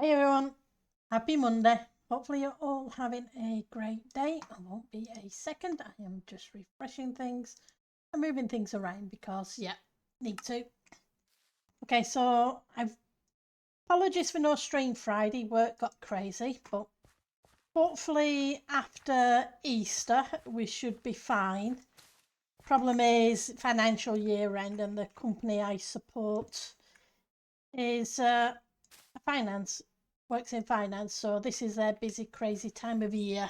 Hey everyone, happy Monday. Hopefully you're all having a great day. I won't be a second. I am just refreshing things and moving things around because, yeah, need to. Okay, so apologies for no stream Friday. Work got crazy, but hopefully after Easter we should be fine. Problem is financial year end, and the company I support is works in finance, so this is their busy, crazy time of year.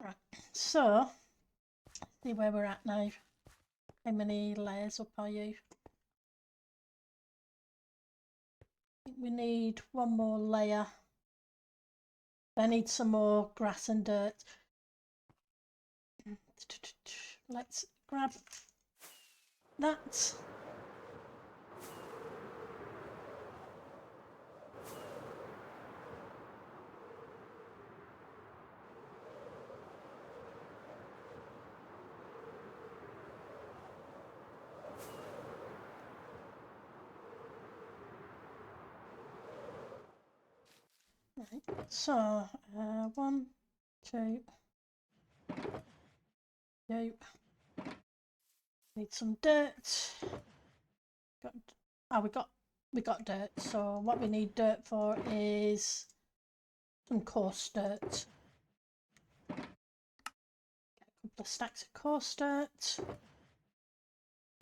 Right, so see where we're at now. How many layers up are you? I think we need one more layer. I need some more grass and dirt. Let's grab that. Right, so 1, 2, go. Need some dirt. We got dirt. So what we need dirt for is some coarse dirt. Get a couple of stacks of coarse dirt.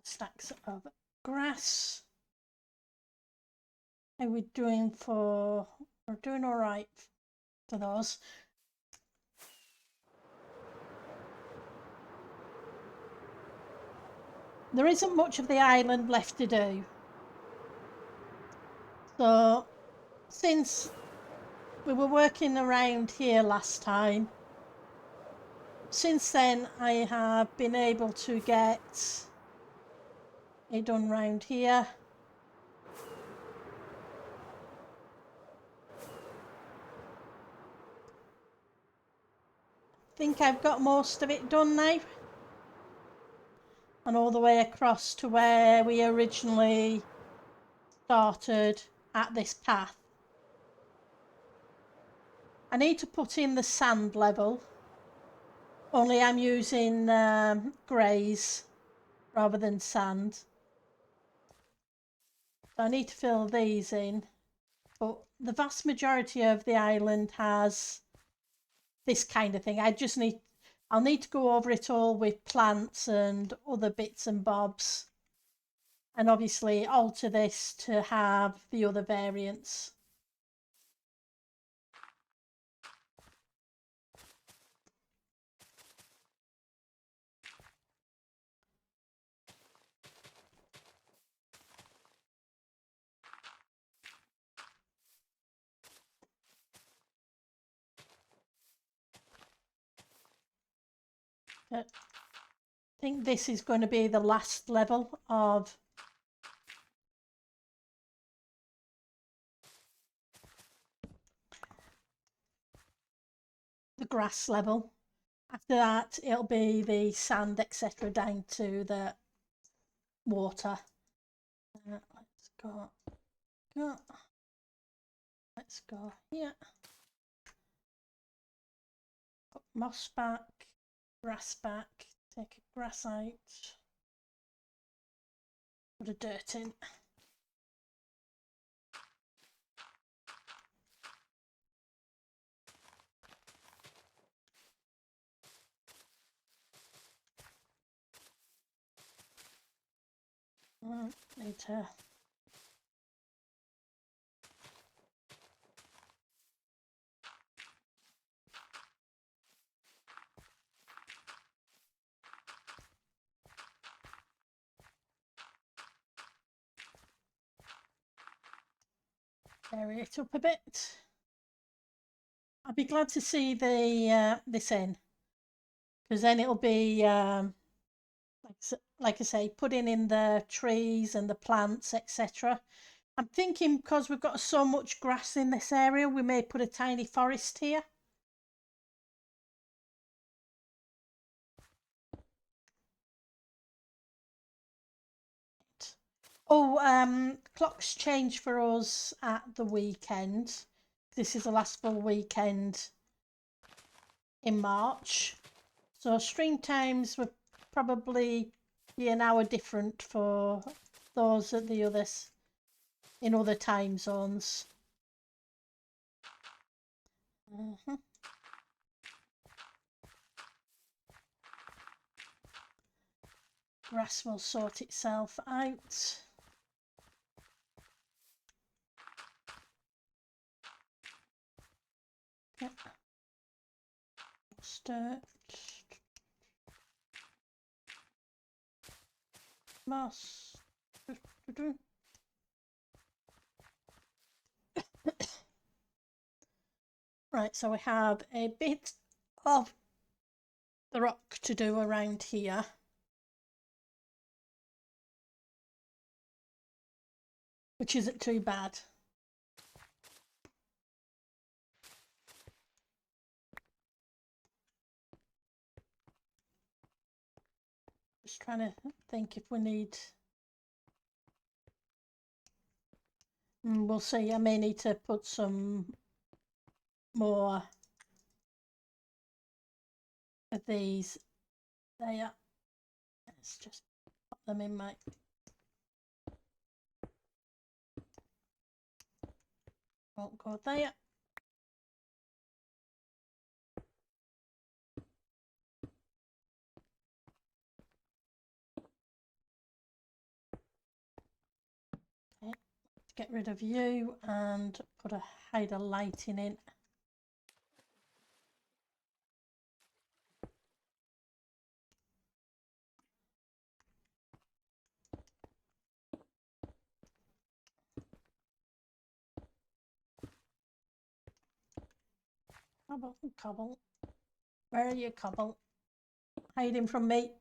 Stacks of grass. How are we doing for? We're doing all right for those. There isn't much of the island left to do. So since we were working around here last time, since then I have been able to get it done round here. I think I've got most of it done now. And all the way across to where we originally started at this path. I need to put in the sand level, only I'm using greys rather than sand. So I need to fill these in, but the vast majority of the island has this kind of thing. I'll need to go over it all with plants and other bits and bobs, and obviously alter this to have the other variants. I think this is going to be the last level of the grass level. After that, it'll be the sand, etc., down to the water. Let's go. Let's go here. Put moss back, grass back, take a grass out, put a dirt in. Need to vary it up a bit. I'd be glad to see the this in, because then it'll be like I say, putting in the trees and the plants, etc. I'm thinking because we've got so much grass in this area, we may put a tiny forest here. Oh, clocks change for us at the weekend. This is the last full weekend in March. So stream times will probably be an hour different for those at the others in other time zones. Grass will sort itself out. Yep. Dirt. Moss. Right, so we have a bit of the rock to do around here. Which isn't too bad. Just trying to think if we need... We'll see. I may need to put some more of these there. Let's just pop them in my... Won't go there. Okay, get rid of you and put a hide of lighting in. Cobble, cobble. Where are you, cobble? Hiding from me.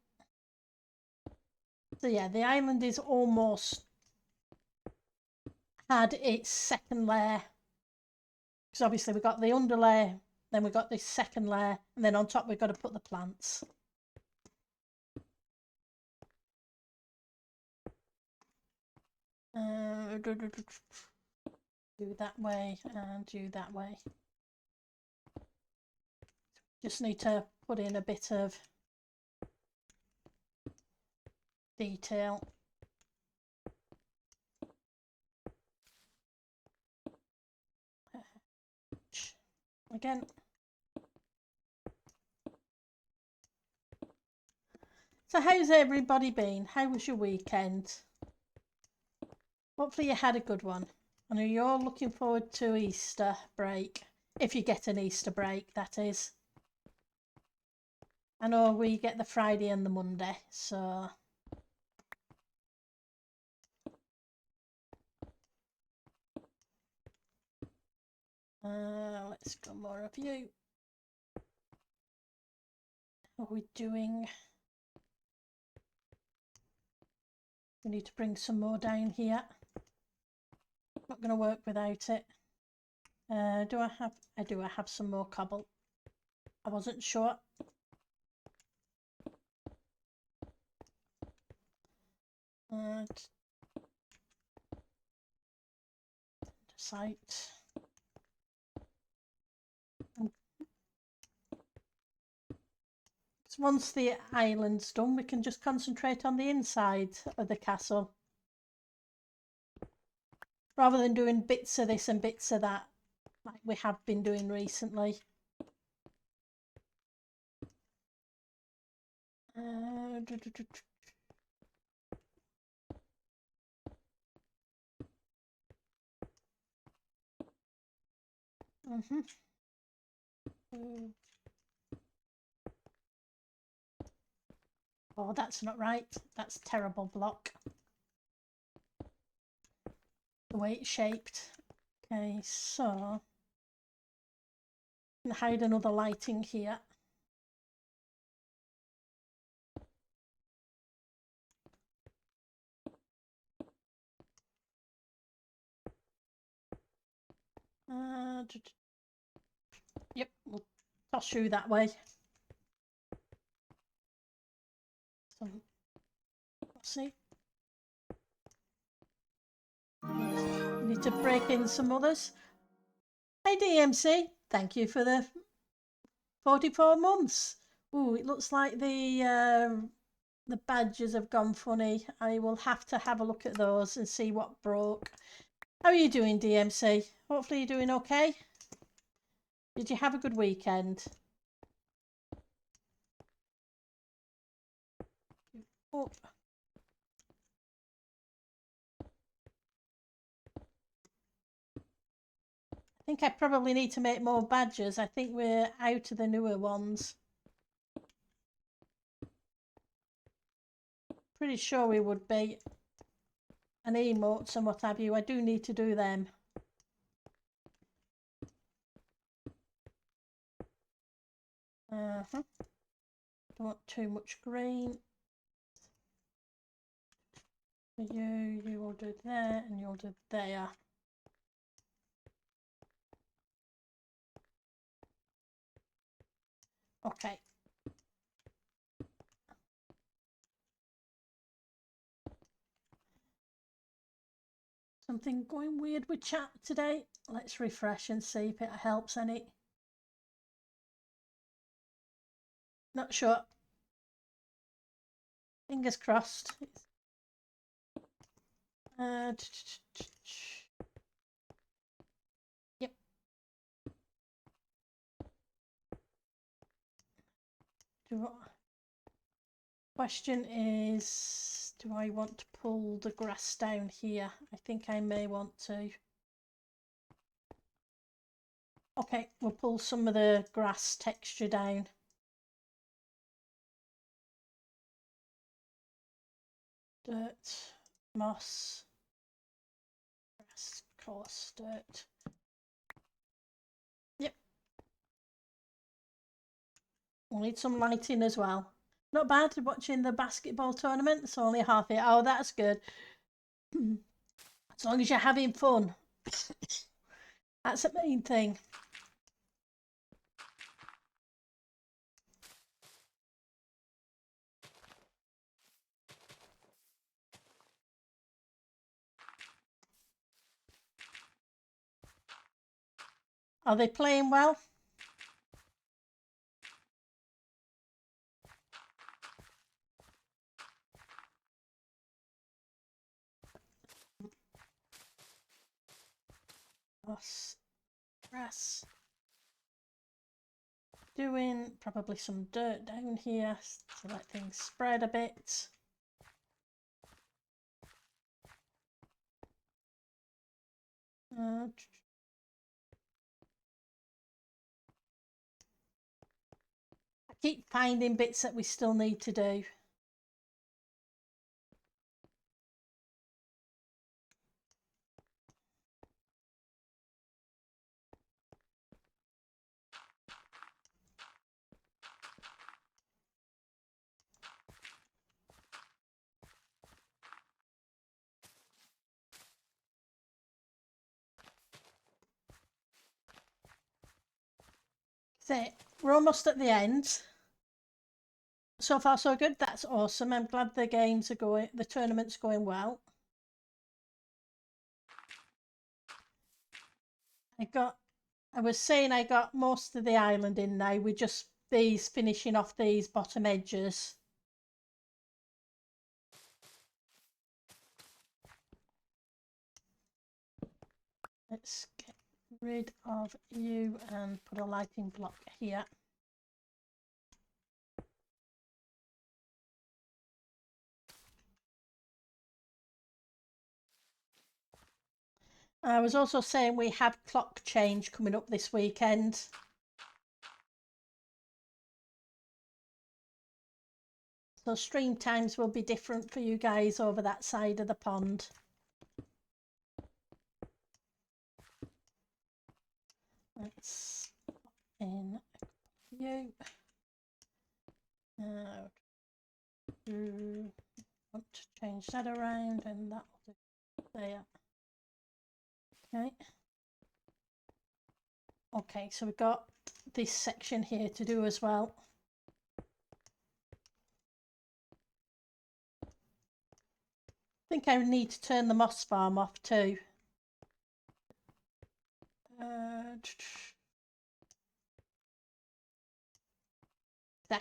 So yeah, the island is almost had its second layer. Because obviously we got the underlayer, then we got this second layer, and then on top we've got to put the plants. Do that way and do that way. Just need to put in a bit of detail. Again. So how's everybody been? How was your weekend? Hopefully you had a good one. I know you're all looking forward to Easter break. If you get an Easter break, that is. I know we get the Friday and the Monday, so... let's go more of you. How are we doing? We need to bring some more down here. Not going to work without it. Do I have... I do. I have some more cobble. I wasn't sure. Site. Once the island's done, we can just concentrate on the inside of the castle. Rather than doing bits of this and bits of that, like we have been doing recently. Oh, that's not right. That's a terrible block. The way it's shaped. Okay, so I'm gonna hide another lighting here. Yep, we'll toss you that way. So, let's see. Need to break in some others. Hi DMC, thank you for the 44 months. Ooh, it looks like the badges have gone funny. I will have to have a look at those and see what broke. How are you doing, DMC? Hopefully you're doing okay. Did you have a good weekend? Oh. I think I probably need to make more badges. I think we're out of the newer ones. Pretty sure we would be. And emotes and what have you. I do need to do them. Don't want too much green. For you, you will do there and you'll do there. Okay. Something going weird with chat today. Let's refresh and see if it helps any. Not sure. Fingers crossed. Yep. Question is, do I want to pull the grass down here? I think I may want to. Okay, we'll pull some of the grass texture down. Dirt, moss, grass, coarse dirt. Yep. We'll need some lighting as well. Not bad watching the basketball tournament. It's only half it. Oh, that's good. As long as you're having fun. That's the main thing. Are they playing well? Grass. Doing probably some dirt down here to let things spread a bit. I keep finding bits that we still need to do. So we're almost at the end. So far so good. That's awesome. I'm glad the games are going, the tournament's going well. I was saying I got most of the island in now. We're just finishing off these bottom edges. Let's get rid of you and put a lighting block here. I was also saying we have clock change coming up this weekend. So stream times will be different for you guys over that side of the pond. Let's in you. Want to change that around and that will do there. Okay. Okay, so we've got this section here to do as well. I think I need to turn the moss farm off too. I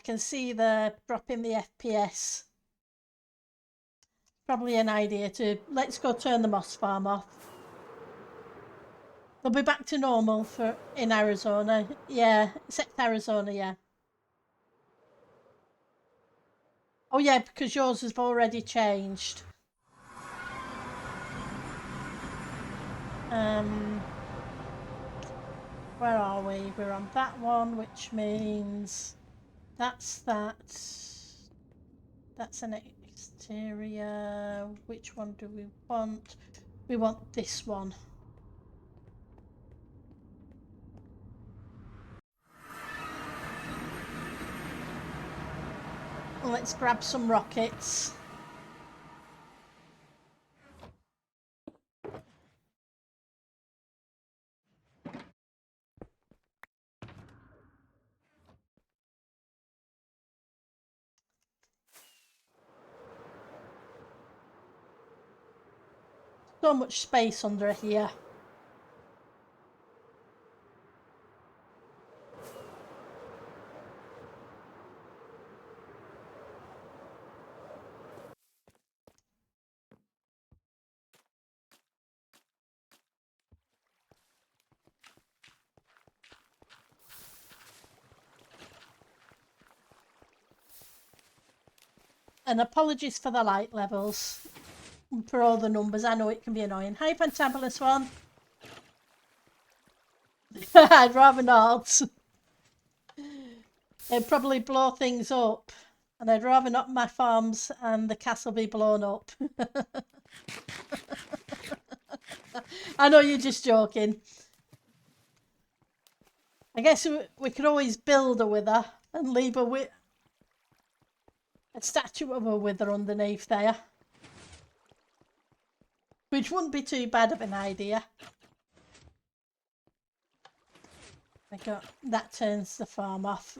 can see the drop in the FPS. Probably an idea to let's go turn the moss farm off. They'll be back to normal for in Arizona. Yeah, except Arizona, yeah. Oh yeah, because yours has already changed. Where are we? We're on that one, which means that's that. That's an exterior. Which one do we want? We want this one. Let's grab some rockets. So much space under here. And apologies for the light levels, for all the numbers. I know it can be annoying. Hi, Fantabulous one. I'd rather not. It'd probably blow things up. And I'd rather not my farms and the castle be blown up. I know you're just joking. I guess we could always build a wither and leave a statue of a wither underneath there. Which wouldn't be too bad of an idea. That turns the farm off.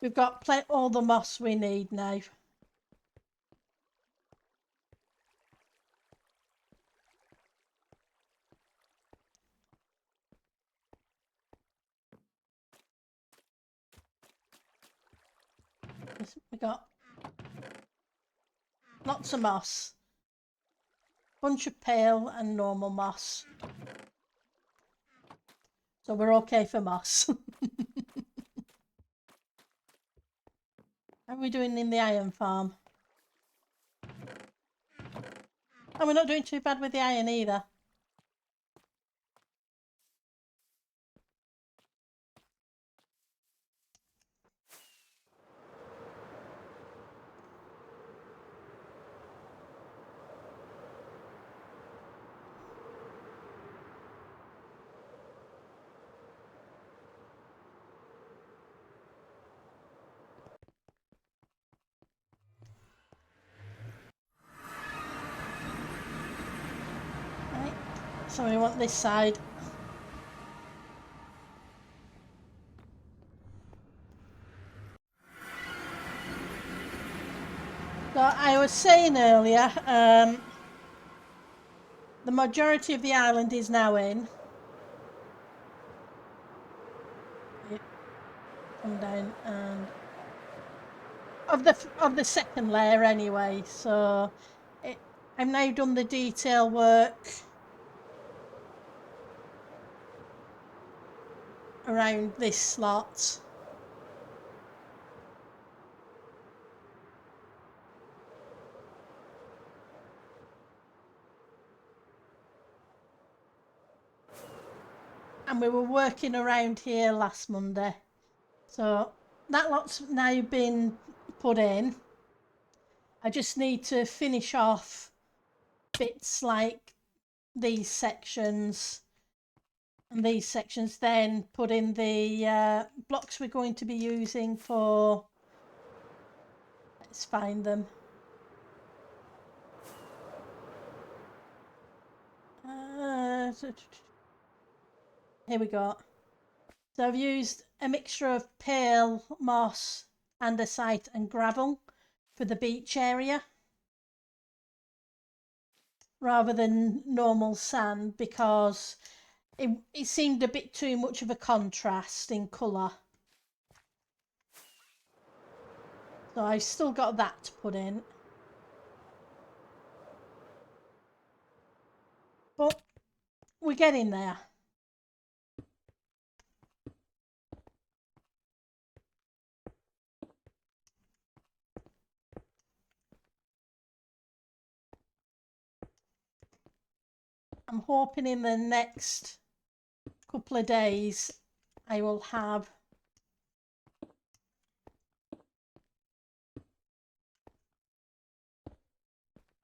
We've got all the moss we need now. We got lots of moss. Bunch of pale and normal moss. So we're okay for moss. How are we doing in the iron farm? And we're not doing too bad with the iron either. Right, so we want this side. So I was saying earlier, the majority of the island is now in. Yep. Come down and of the second layer anyway. So I've now done the detail work around this slot. And we were working around here last Monday. So that lot's now been put in. I just need to finish off bits like these sections and these sections, then put in the blocks we're going to be using for, let's find them. Here we go. So I've used a mixture of pale moss, andesite and gravel for the beach area rather than normal sand, because it seemed a bit too much of a contrast in colour. So I've still got that to put in. But we're getting there. I'm hoping in the next couple of days I will have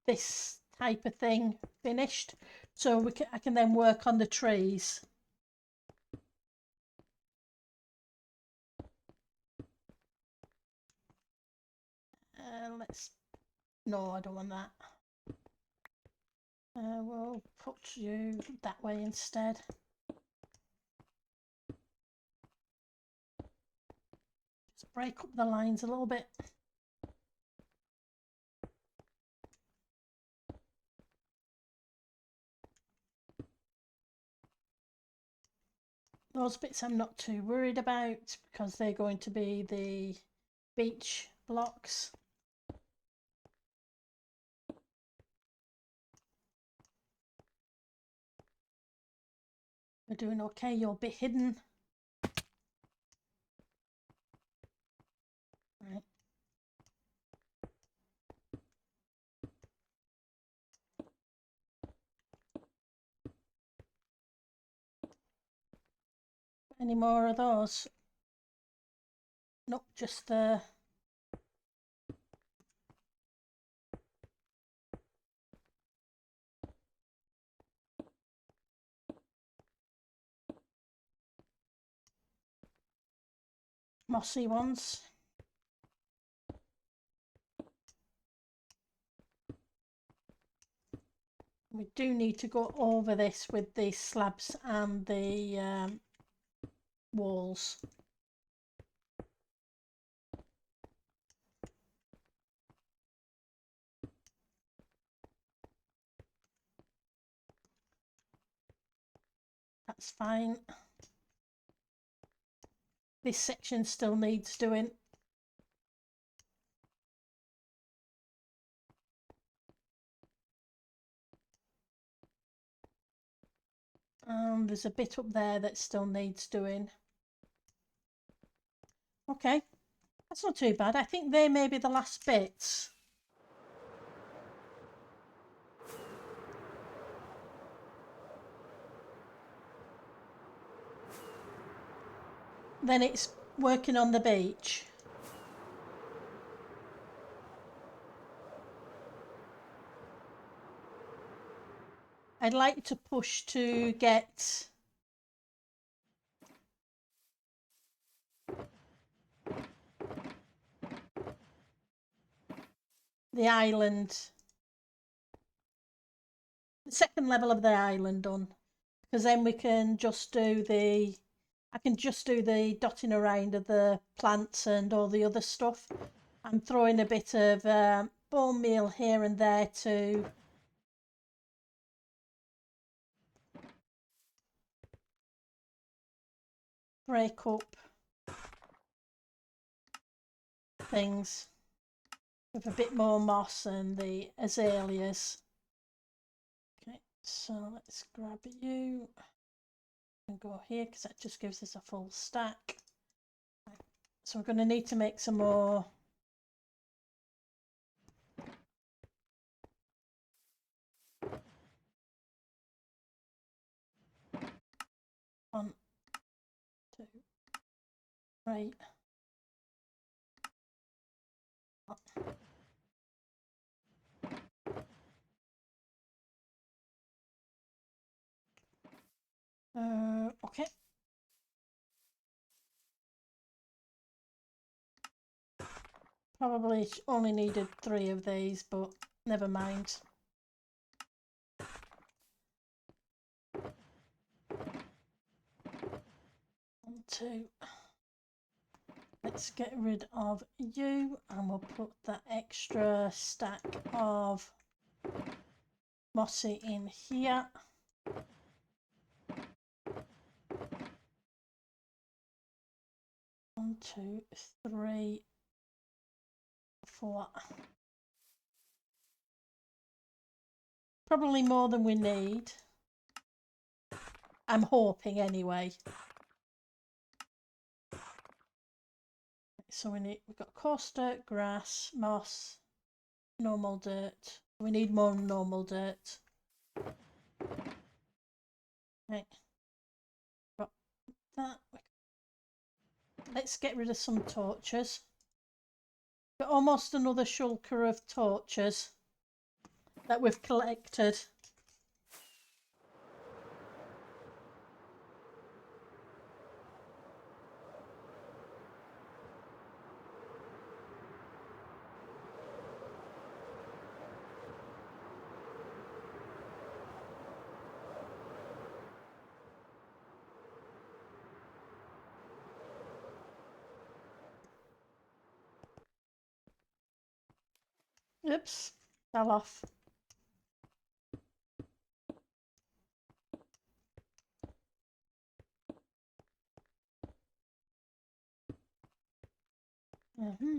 this type of thing finished, so I can then work on the trees. No, I don't want that. We'll put you that way instead. Just break up the lines a little bit. Those bits I'm not too worried about because they're going to be the beach blocks. We're doing okay, you're a bit hidden. Right. Any more of those? Nope, just the mossy ones. We do need to go over this with the slabs and the walls. That's fine. This section still needs doing. There's a bit up there that still needs doing. Okay, that's not too bad. I think they may be the last bits. Then it's working on the beach. I'd like to push to get the island, the second level of the island done, because then we can just do the, I can just do the dotting around of the plants and all the other stuff. I'm throwing a bit of bone meal here and there to break up things with a bit more moss and the azaleas. Okay, so let's grab you and go here because that just gives us a full stack. Right. So we're going to need to make some more one, two, three. Okay. Probably only needed 3 of these, but never mind. 1, 2. Let's get rid of you and we'll put that extra stack of mossy in here. 1, 2, 3, 4. Probably more than we need. I'm hoping anyway. So we've got coarse dirt, grass, moss, normal dirt. We need more normal dirt. Right. Got that. Let's get rid of some torches. Got almost another shulker of torches that we've collected. Oops, fell off. Mm-hmm.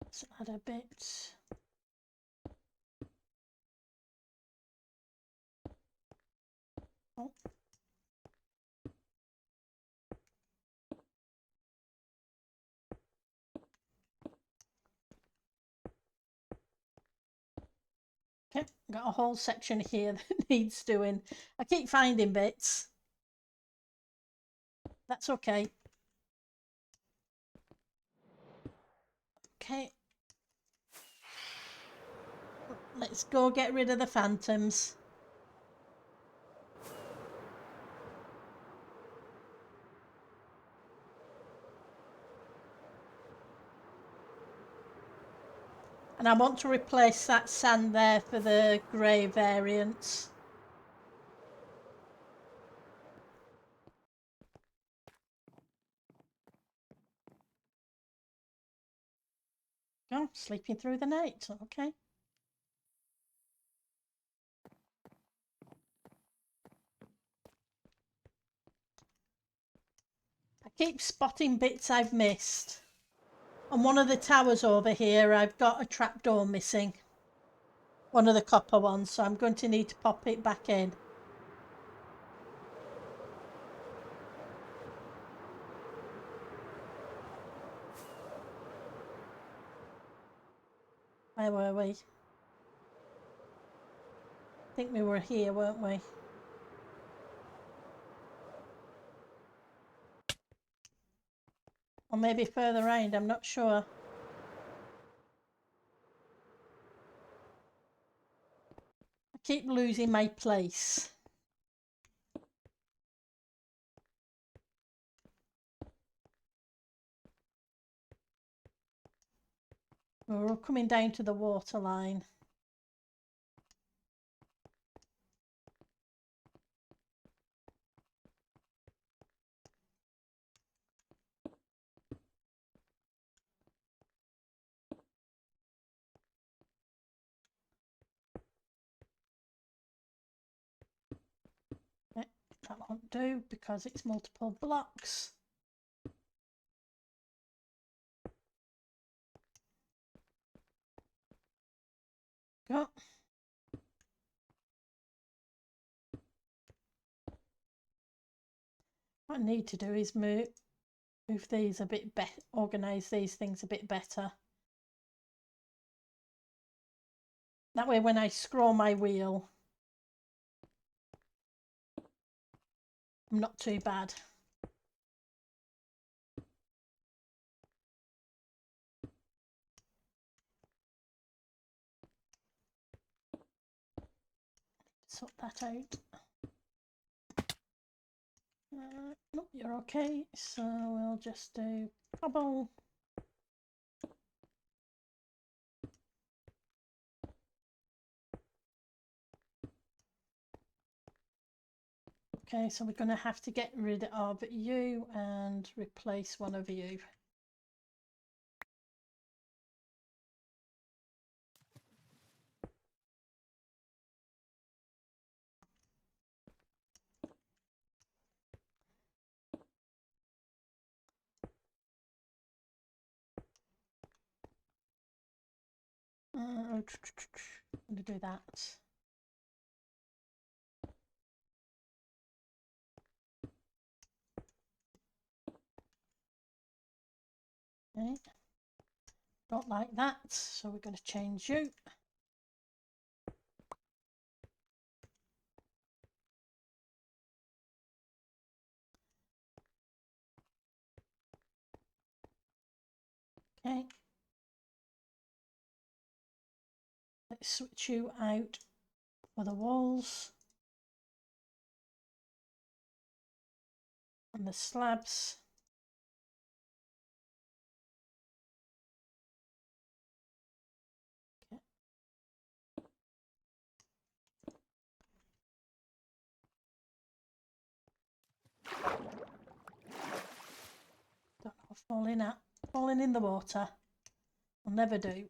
Let's add a bit. Oh. Okay, got a whole section here that needs doing. I keep finding bits. That's okay. Okay. Let's go get rid of the phantoms. And I want to replace that sand there for the grey variants. Oh, sleeping through the night, okay. I keep spotting bits I've missed. On one of the towers over here, I've got a trapdoor missing. One of the copper ones, so I'm going to need to pop it back in. Where were we? I think we were here, weren't we? Or maybe further round, I'm not sure. I keep losing my place. We're all coming down to the water line. That won't do because it's multiple blocks. Go. What I need to do is move these a bit better, organise these things a bit better. That way when I scroll my wheel, I'm not too bad. Sort that out. Nope, you're okay. So we'll just do cobble. Okay, so we're going to have to get rid of you and replace one of you. I'm going to do that. Okay. Don't like that, so we're going to change you. Okay. Let's switch you out for the walls and the slabs. Okay. Don't know, falling in the water. I'll never do.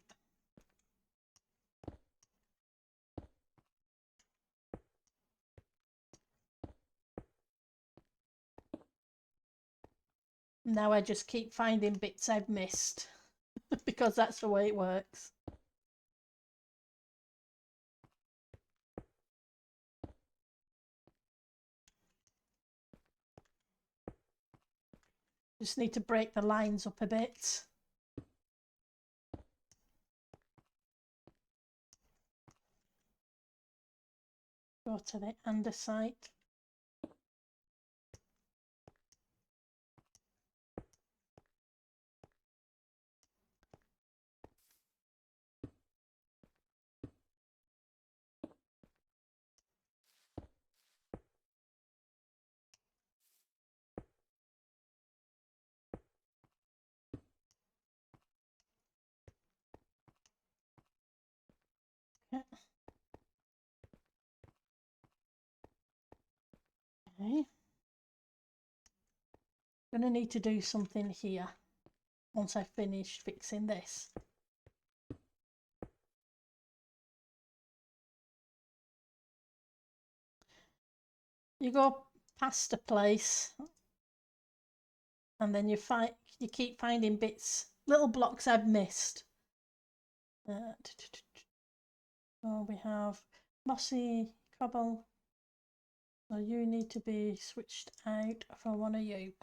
Now I just keep finding bits I've missed because that's the way it works. Just need to break the lines up a bit. Go to the andesite. Okay. I'm going to need to do something here once I finish fixing this. You go past a place and then you keep finding bits, little blocks I've missed. So we have mossy cobble. So you need to be switched out for one of you.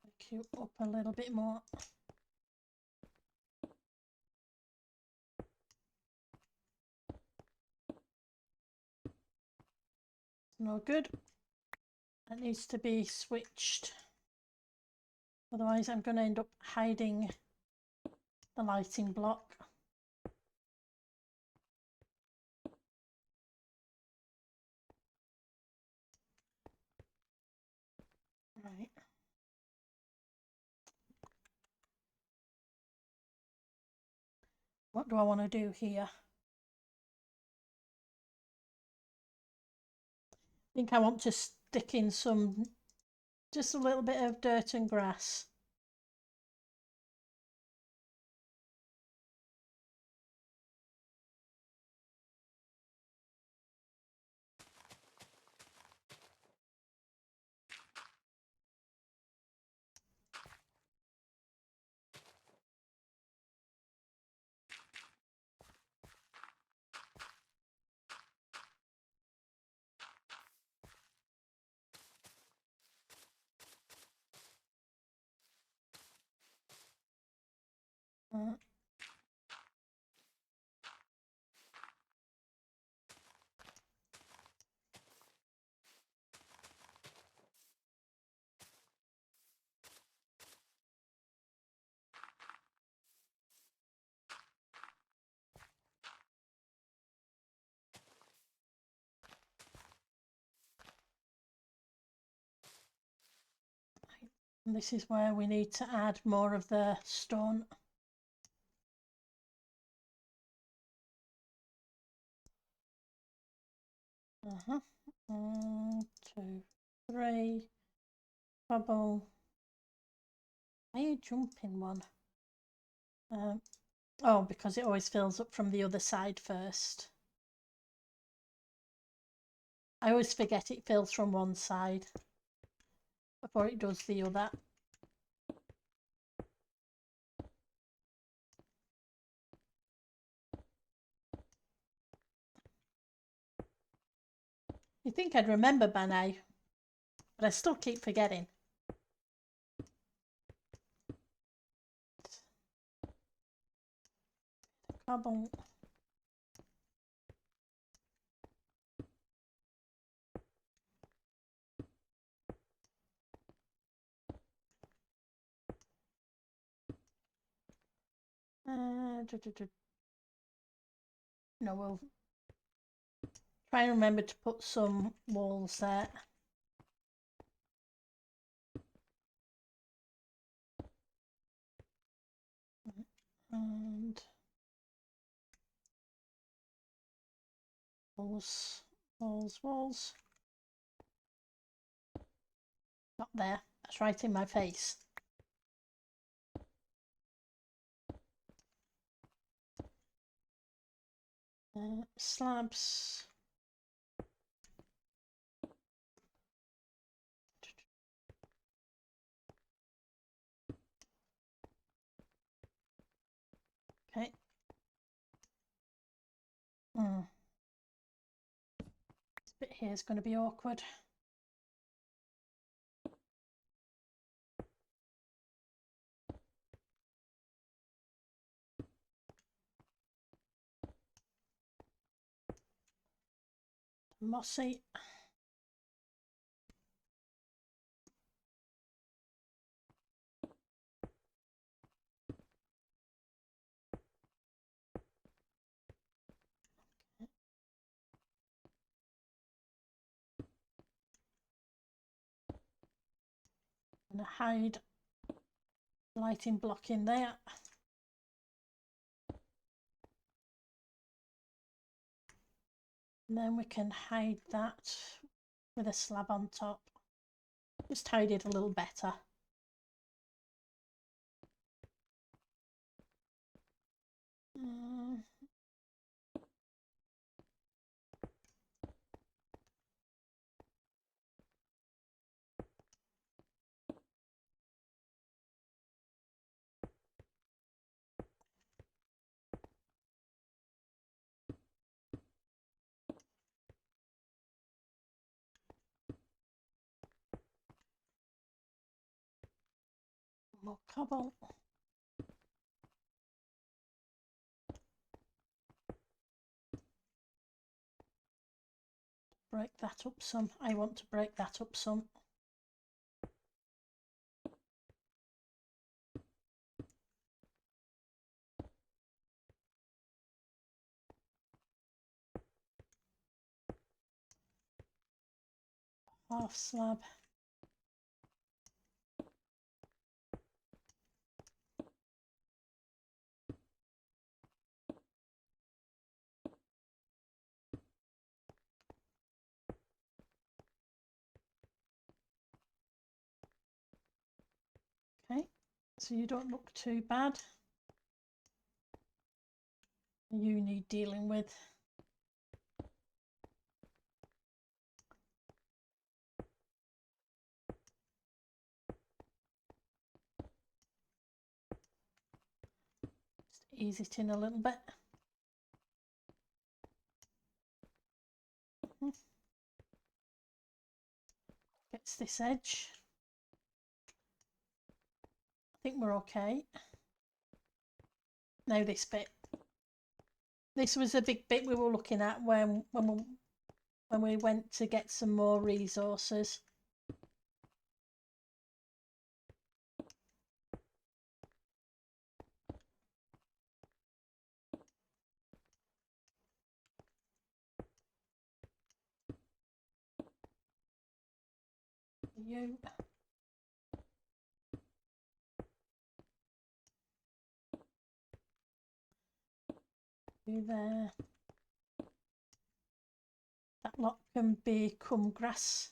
Pick you up a little bit more. No good. That needs to be switched. Otherwise I'm going to end up hiding the lighting block. Right. What do I want to do here? I think I want to stick in just a little bit of dirt and grass. And this is where we need to add more of the stone. One, two, three. Bubble. Why are you jumping one? Oh, because it always fills up from the other side first. I always forget it fills from one side before it does the other. You'd think I'd remember by now, but I still keep forgetting. Cobble. No, we'll try and remember to put some walls there. And walls. Not there. That's right in my face. Slabs. Okay. This bit here is going to be awkward. Mossy. I'm going to hide lighting block in there. And then we can hide that with a slab on top. Just hide it a little better. More cobble. Break that up some. I want to break that up some. Half slab. Okay, so you don't look too bad. You need dealing with. Just ease it in a little bit. Gets this edge. I think we're okay. Now this bit. This was a big bit we were looking at when we went to get some more resources. You. Do there. That lot can become grass.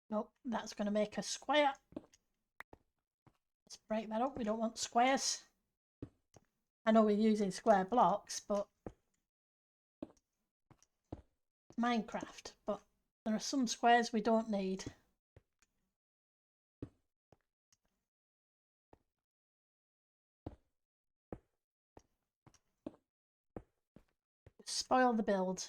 Nope, that's going to make a square. Let's break that up. We don't want squares. I know we're using square blocks, but Minecraft, but there are some squares we don't need. Spoil the build.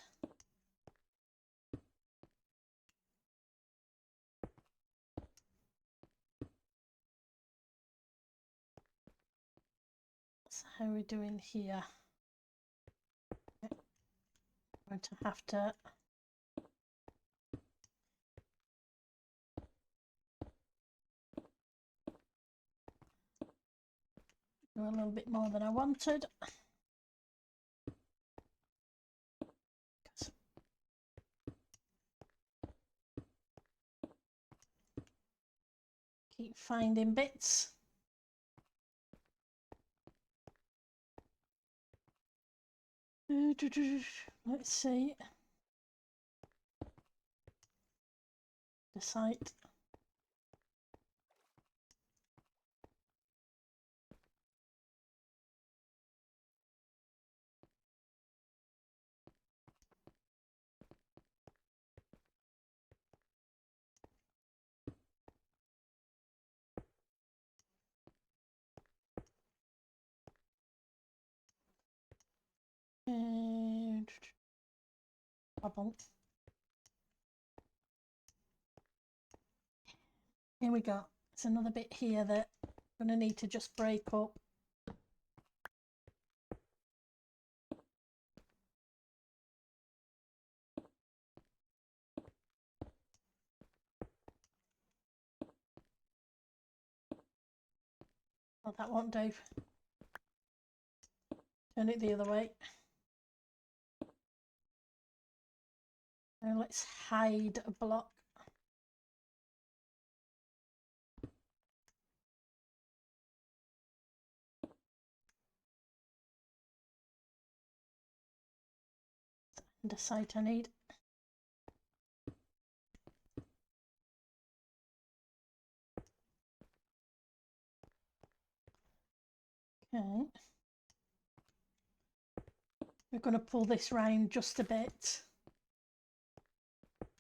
So how are we doing here? I'm going to have to do a little bit more than I wanted. Keep finding bits. Let's see. The site. And here we go. It's another bit here that I'm going to need to just break up. Oh, that won't do. Turn it the other way. Now let's hide a block. And a site I need. Okay. We're going to pull this round just a bit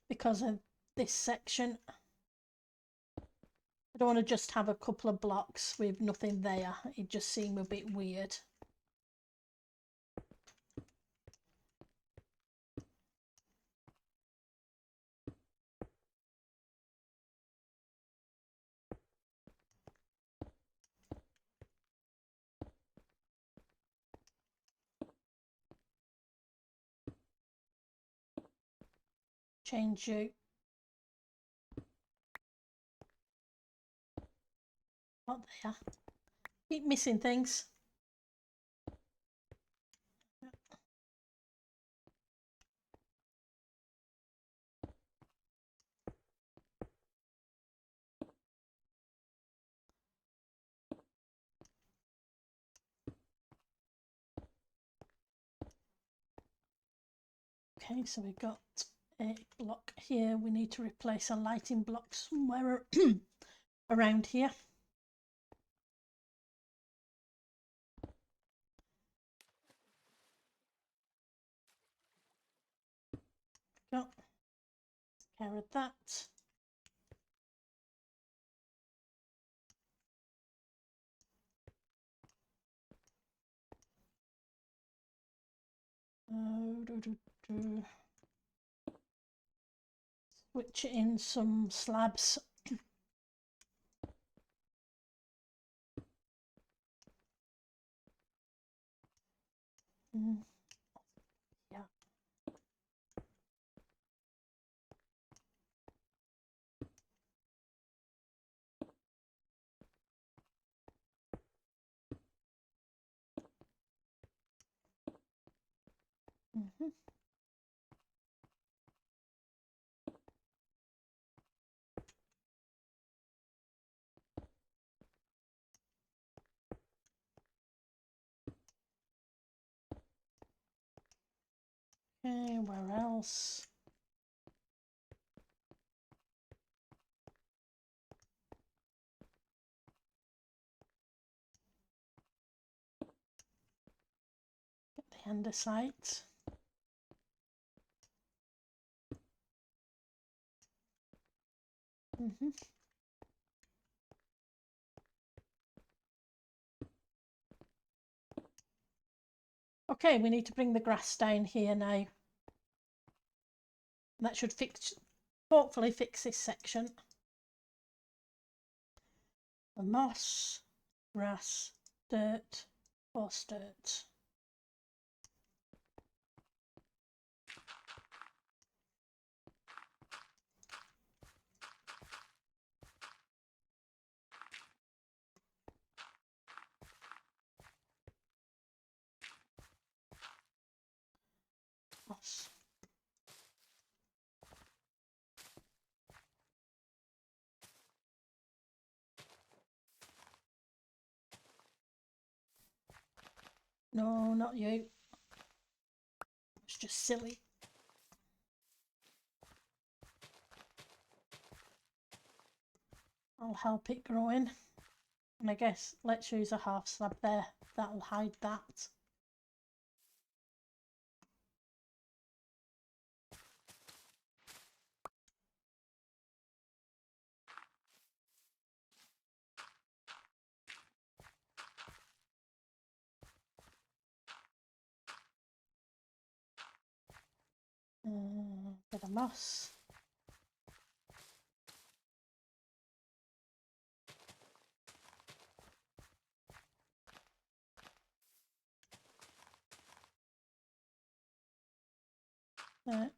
because of this section. I don't want to just have a couple of blocks with nothing there. It just seemed a bit weird. Change you. Not there. Keep missing things. Okay, so we've got a block here. We need to replace a lighting block somewhere around here. Got care of that. Switch in some slabs. Yeah. Mhm. Okay, where else? Get the andesite. Mhm. Okay, we need to bring the grass down here now. That should hopefully fix this section. The moss, grass, dirt, force dirt. Moss. No, not you. It's just silly. I'll help it growing. And I guess let's use a half slab there. That'll hide that. Bit of moss. Okay,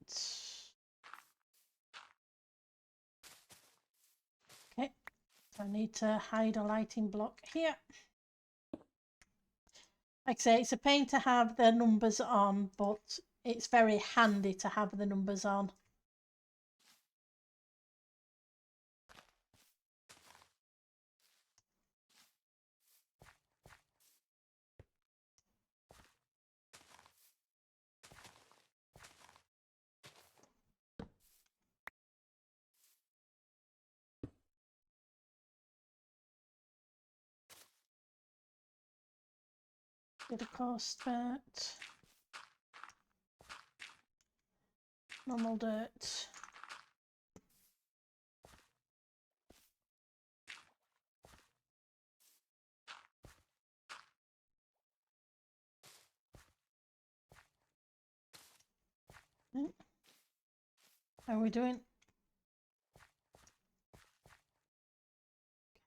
so I need to hide a lighting block here. Like I say, it's a pain to have the numbers on, but it's very handy to have the numbers on. Bit of coarse dirt, normal dirt. How are we doing?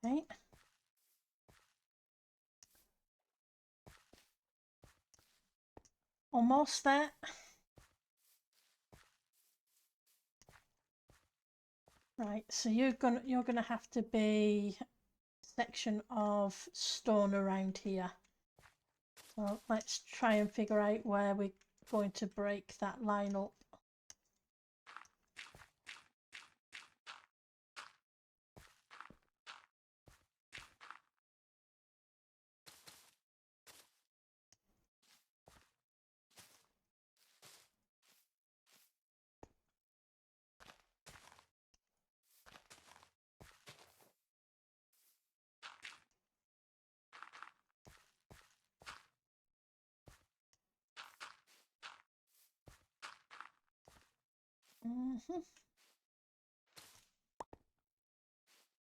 Okay. Almost there. Right, so you're gonna have to be a section of stone around here. So let's try and figure out where we're going to break that line up.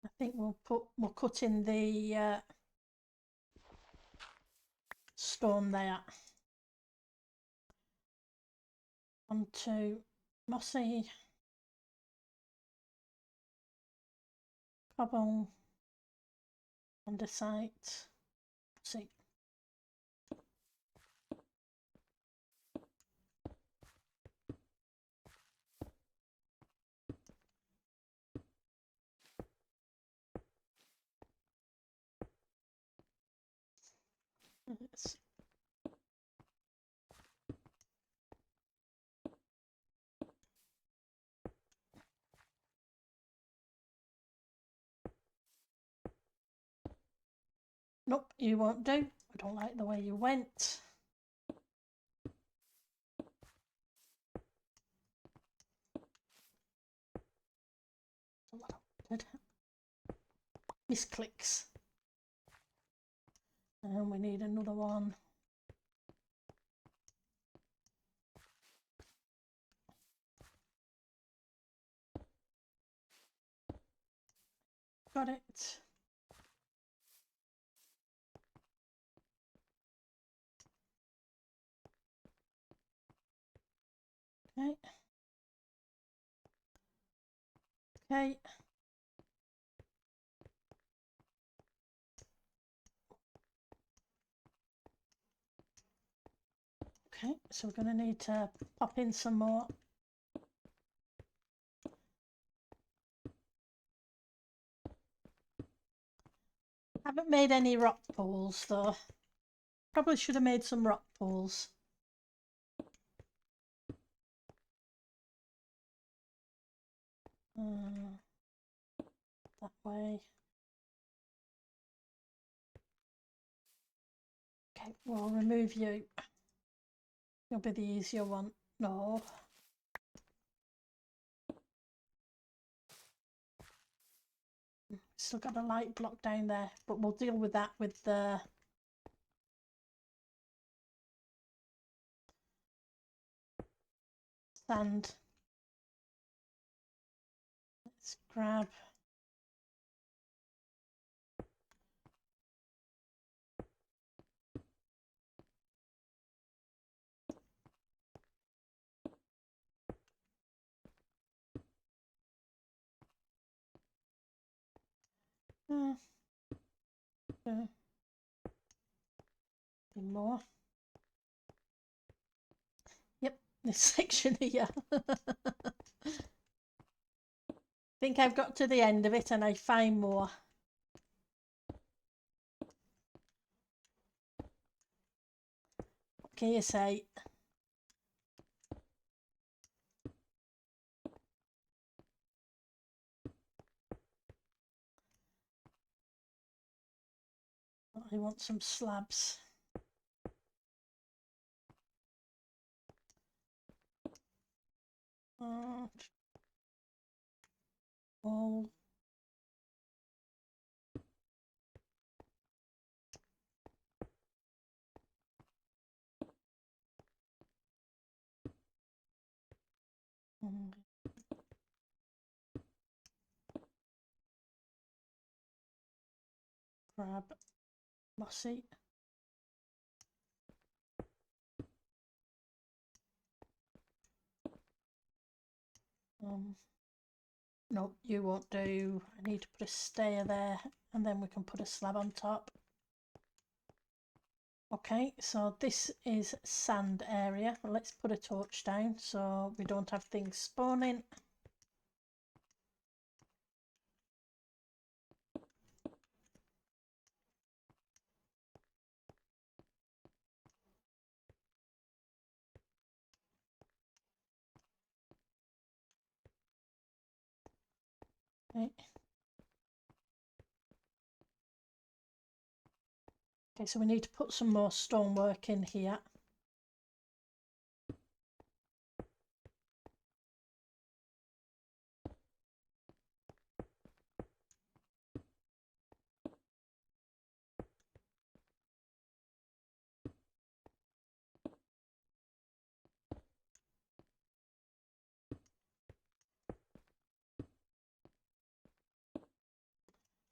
I think we'll cut in the stone there onto mossy cobble andesite. See. Let's Nope, you won't do. I don't like the way you went. Misclicks. And we need another one. Got it. Okay. Okay. Okay, so we're going to need to pop in some more. Haven't made any rock pools though. Probably should have made some rock pools. That way. Okay, we'll remove you. You'll be the easier one. No. Still got a light block down there, but we'll deal with that with the sand. Let's grab. More. Yep, this section here. Think I've got to the end of it and I find more. What can you say? I want some slabs. All. Grab mossy. No, you won't do. I need to put a stair there and then we can put a slab on top. Okay, so this is sand area. Let's put a torch down so we don't have things spawning. Okay. Okay, so we need to put some more stonework in here.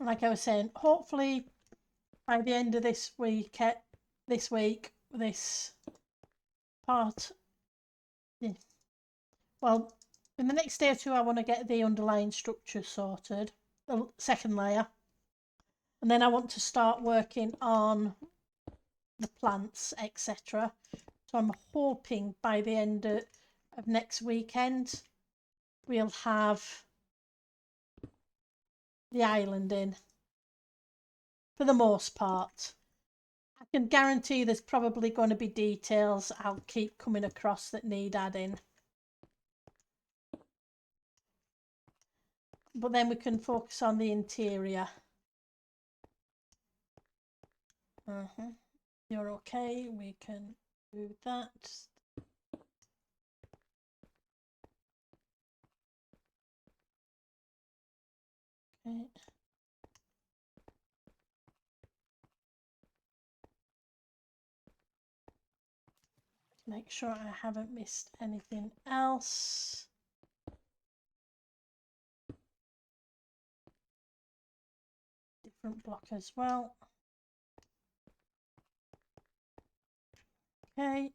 Like I was saying, hopefully by the end of this this part, yeah. Well, in the next day or two, I want to get the underlying structure sorted, the second layer, and then I want to start working on the plants, etc. So I'm hoping by the end of next weekend, we'll have the island in for the most part. I can guarantee there's probably going to be details I'll keep coming across that need adding. But then we can focus on the interior. You're okay, we can do that. Okay. Make sure I haven't missed anything else. Different block as well. Okay.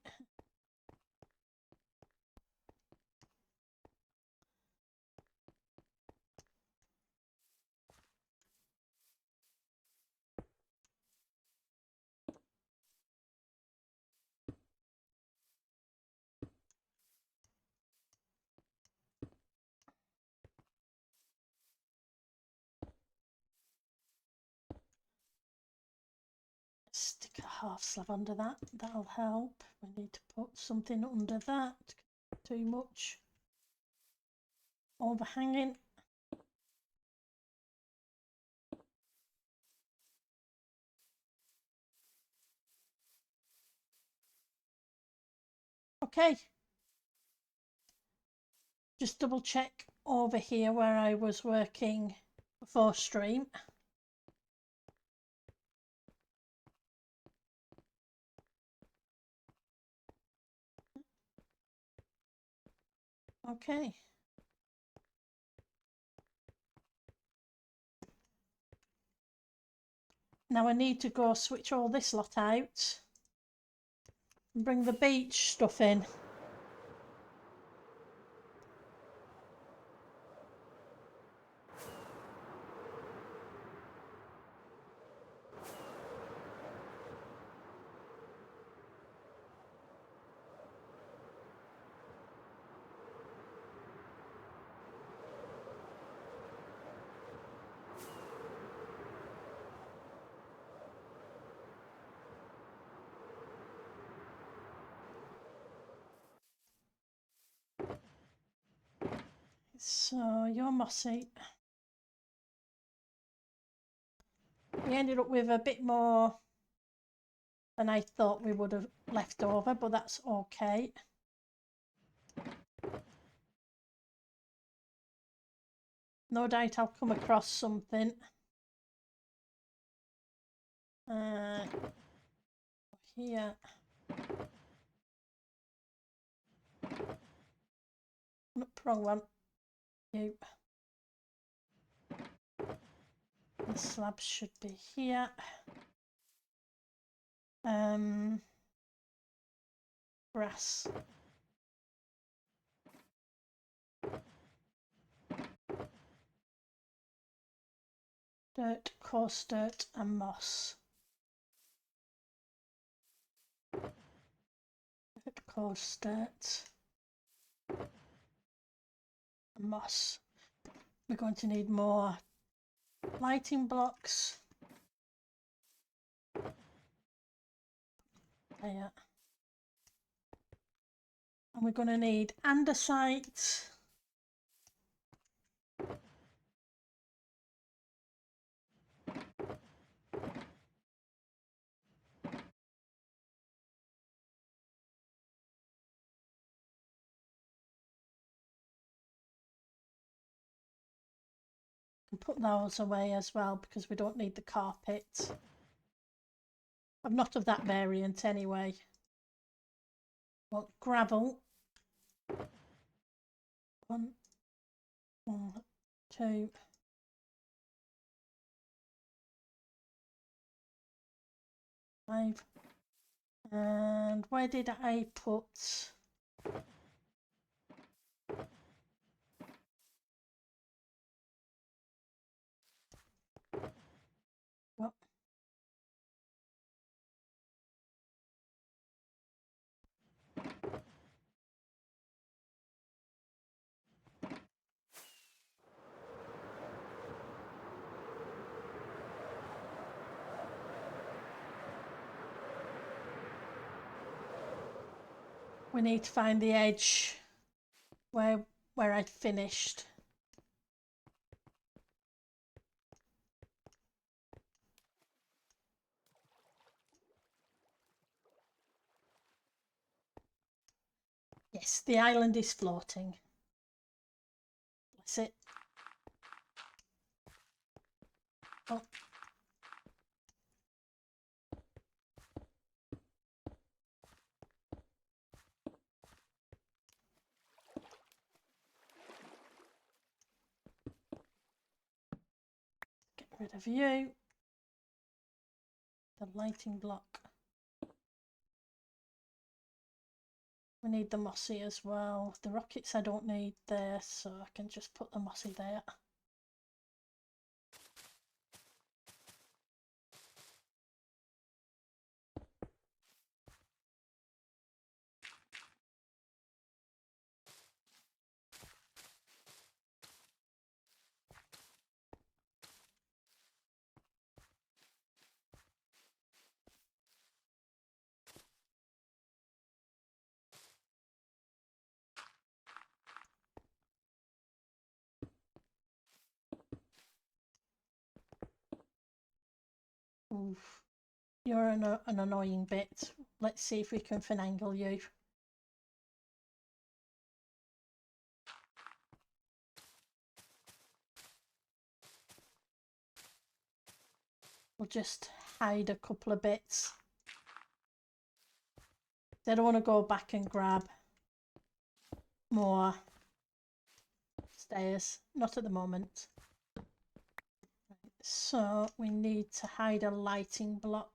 Stick a half slab under that, that'll help. We need to put something under that, too much overhanging. Okay, just double check over here where I was working before stream. Okay. Now I need to go switch all this lot out and bring the beach stuff in. So you're mossy. We ended up with a bit more than I thought we would have left over, but that's okay. No doubt I'll come across something. Here. Nope, wrong one. You. The slabs should be here. Grass. Dirt, coarse dirt and moss. Dirt, coarse dirt and moss. We're going to need more lighting blocks. There. And we're going to need andesite. And put those away as well because we don't need the carpet. I'm not of that variant anyway. Want gravel. 1, 2. Five. And where did I put? What? We need to find the edge where I finished. Yes, the island is floating. Bless it. Oh. Get rid of you. The lighting block. We need the mossy as well. The rockets I don't need there, so I can just put the mossy there. Oof. You're an annoying bit. Let's see if we can finagle you. We'll just hide a couple of bits. I don't want to go back and grab more stairs. Not at the moment. So we need to hide a lighting block.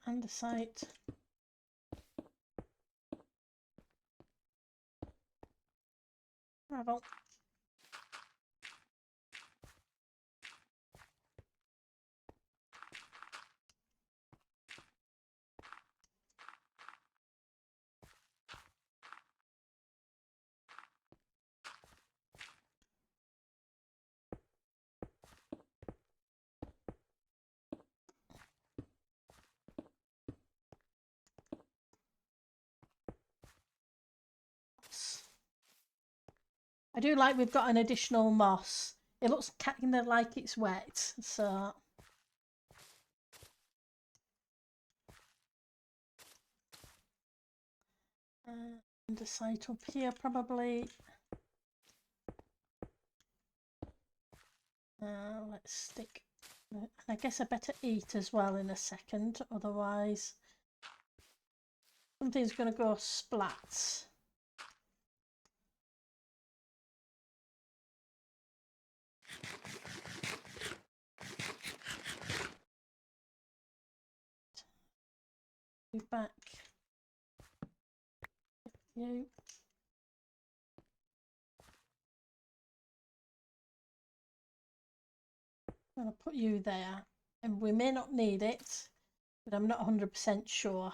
Andesite. Gravel. I do like we've got an additional moss. It looks kind of like it's wet, so andesite up here probably. Let's stick. And I guess I better eat as well in a second, otherwise something's going to go splat. Be back. You. I'm going to put you there, and we may not need it, but I'm not 100% sure.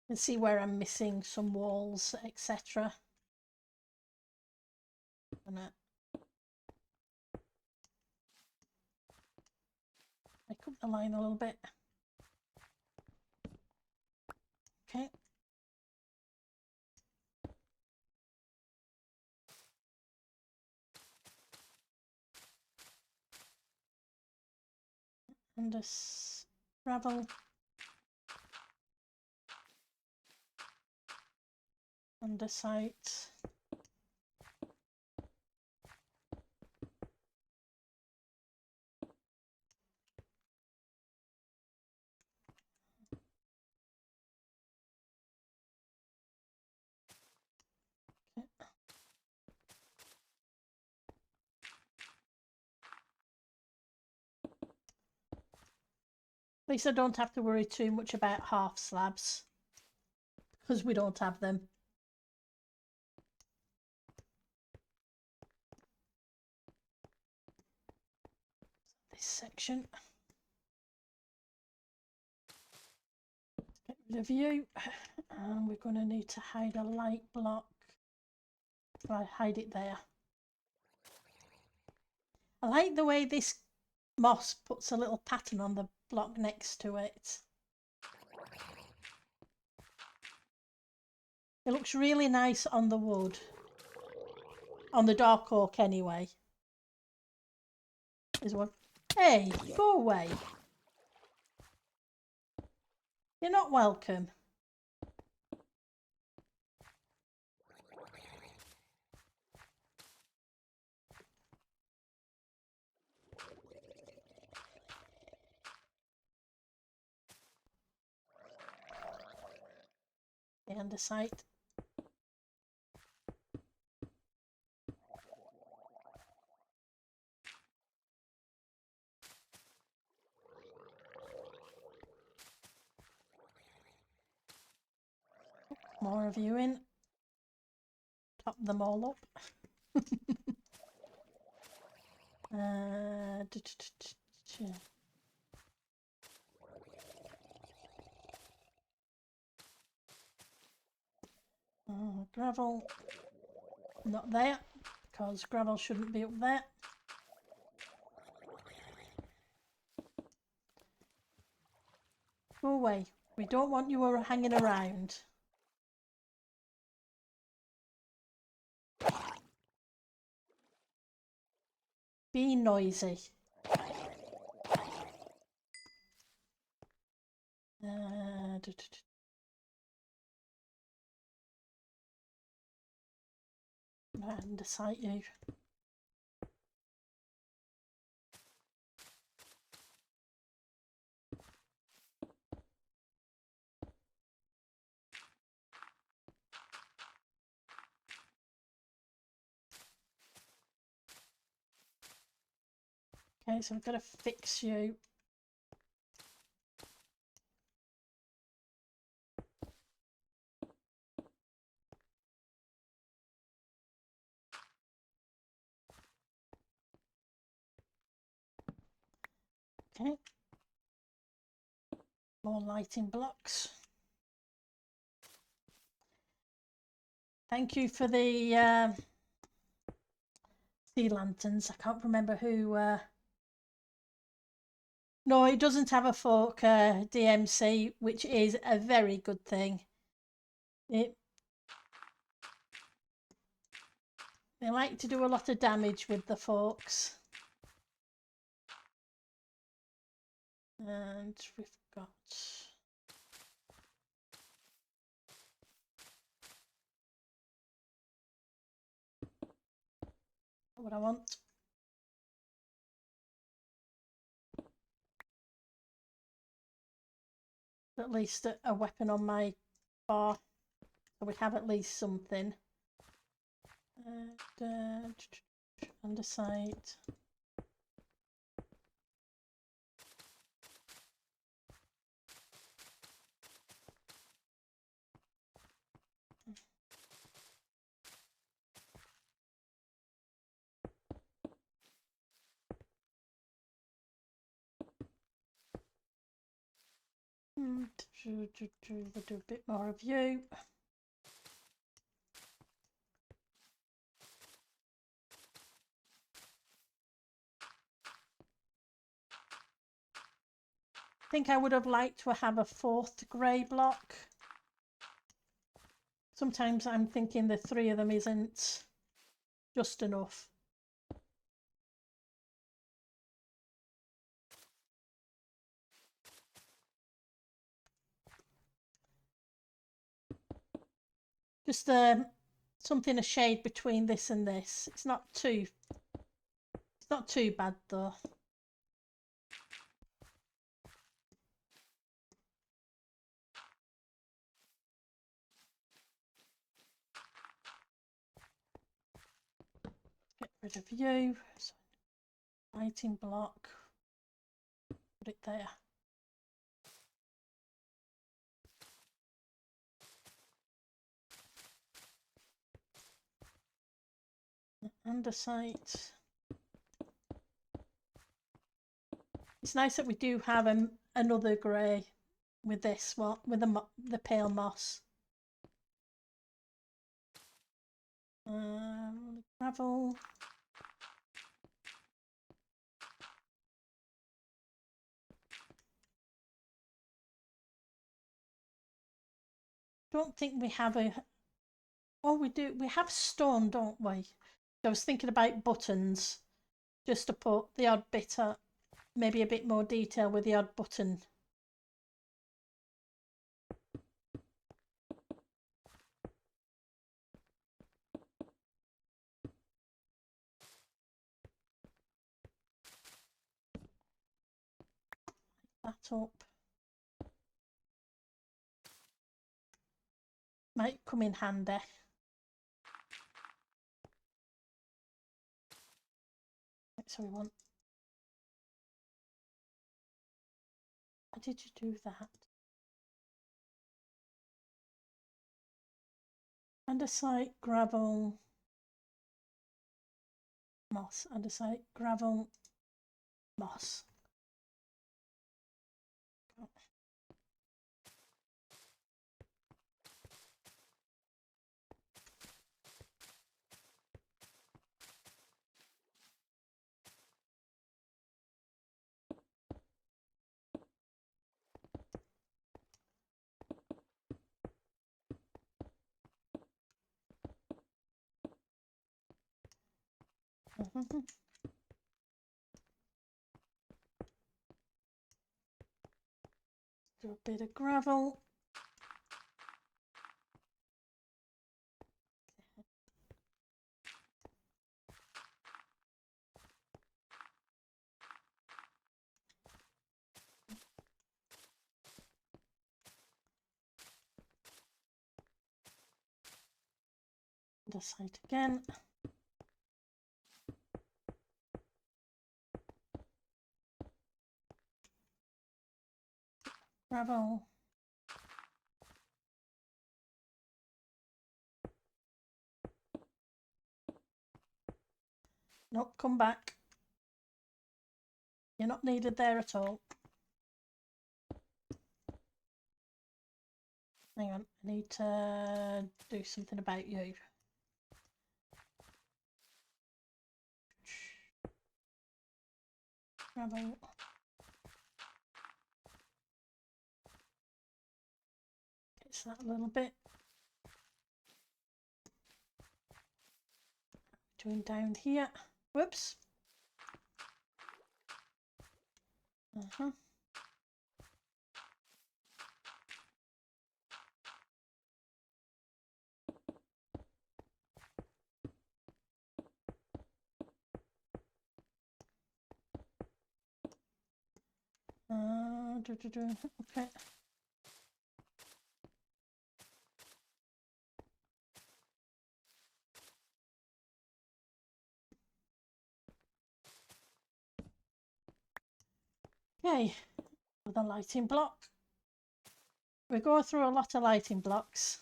And see where I'm missing some walls, etc. Gonna make up the line a little bit. Okay. And this gravel. Andesite. At least I don't have to worry too much about half slabs, because we don't have them. This section. The view, and we're going to need to hide a light block. I'll hide it there. I like the way this moss puts a little pattern on the block next to it. It looks really nice on the wood. On the dark oak anyway. There's one. Hey, go away. You're not welcome. The andesite. More of you in. Top them all up. Gravel. Not there, because gravel shouldn't be up there. Go away. We don't want you hanging around. Be noisy. Andesite you. Okay, so I've got to fix you. Okay. More lighting blocks. Thank you for the sea lanterns. I can't remember who. No, it doesn't have a fork DMC, which is a very good thing. They like to do a lot of damage with the forks. And we've got what I want. At least a weapon on my bar, so we have at least something. And andesite. We'll do a bit more of you. I think I would have liked to have a fourth grey block. Sometimes I'm thinking the three of them isn't just enough. Just something a shade between this and this. It's not too bad though. Get rid of you. So, lighting block. Put it there. Andesite. It's nice that we do have another grey with this one, with the pale moss. Gravel. Don't think we have a. Oh, we do. We have stone, don't we? I was thinking about buttons, just to put the odd bit up, maybe a bit more detail with the odd button. That up. Might come in handy. So we want. How did you do that? Andesite, gravel, moss. Andesite, gravel, moss. Do a bit of gravel. This side again. Gravel. Nope, come back. You're not needed there at all. Hang on, I need to do something about you. Gravel. It's that a little bit. Doing down here. Whoops. Okay. Okay, with a lighting block. We go through a lot of lighting blocks.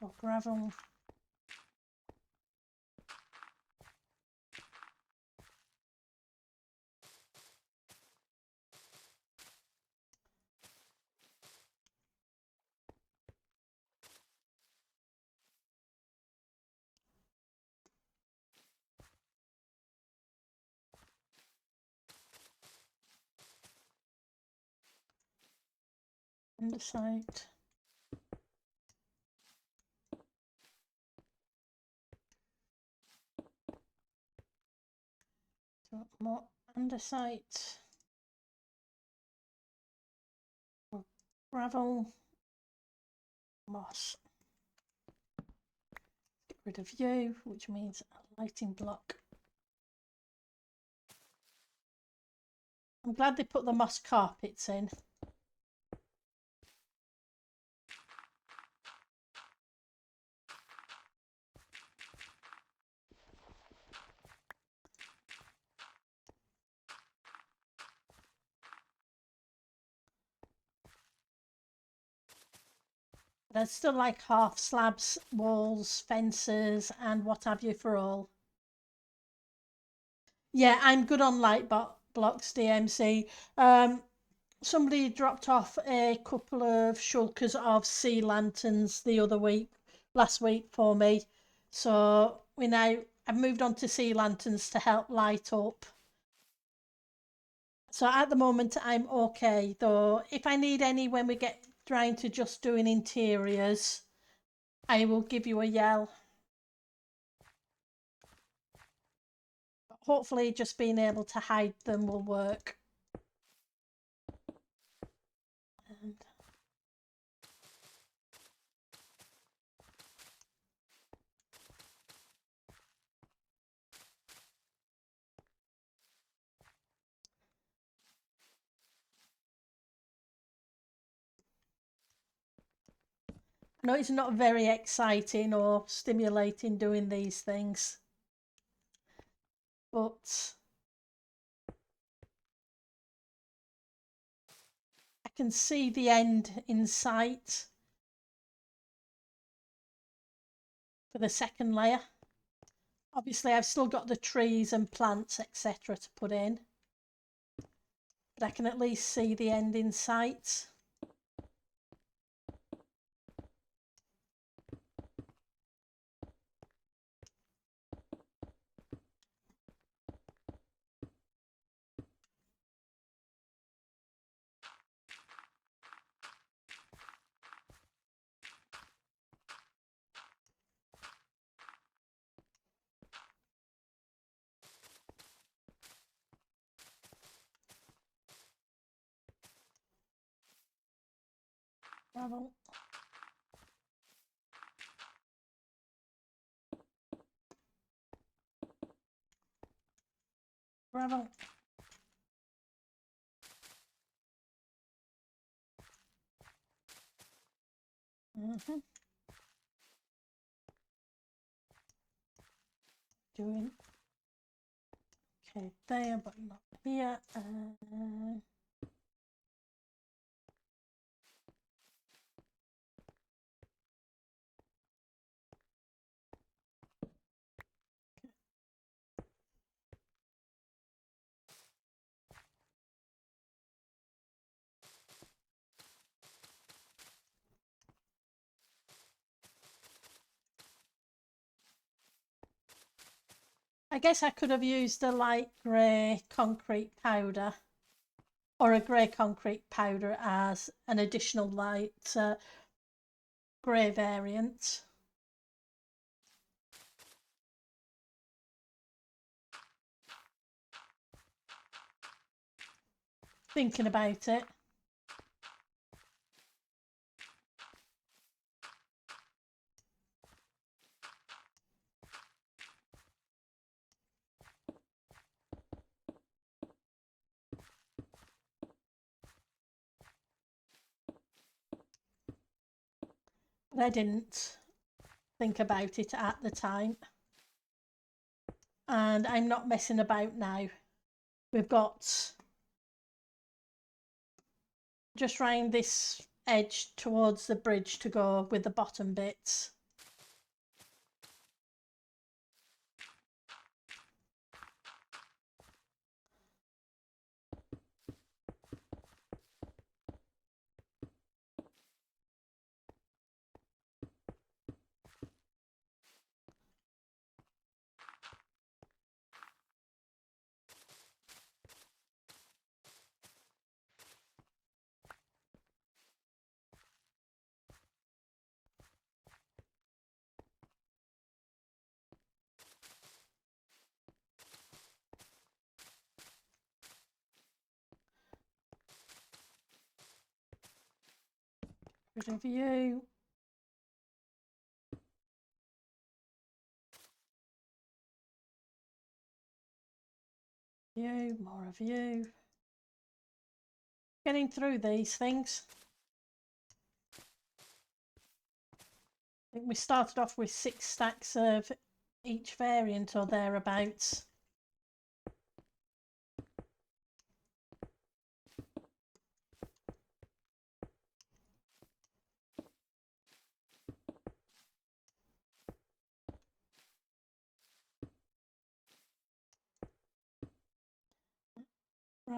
Or gravel. Andesite. So more andesite. Gravel. Moss. Get rid of you, which means a lighting block. I'm glad they put the moss carpets in. But I'd still like half slabs, walls, fences, and what have you for all. Yeah, I'm good on blocks, DMC. Somebody dropped off a couple of shulkers of sea lanterns last week for me. So I've moved on to sea lanterns to help light up. So at the moment I'm okay, though if I need any when we get trying to just doing interiors, I will give you a yell. Hopefully just being able to hide them will work. And I know it's not very exciting or stimulating doing these things, but I can see the end in sight for the second layer. Obviously I've still got the trees and plants etc. to put in, but I can at least see the end in sight. Bravo. Bravo. Doing okay there, but not here. I guess I could have used a light grey concrete powder or a grey concrete powder as an additional light grey variant. Thinking about it. But I didn't think about it at the time. And I'm not messing about now. We've got just round this edge towards the bridge to go with the bottom bits. Rid of you. You, more of you. Getting through these things. I think we started off with 6 stacks of each variant or thereabouts.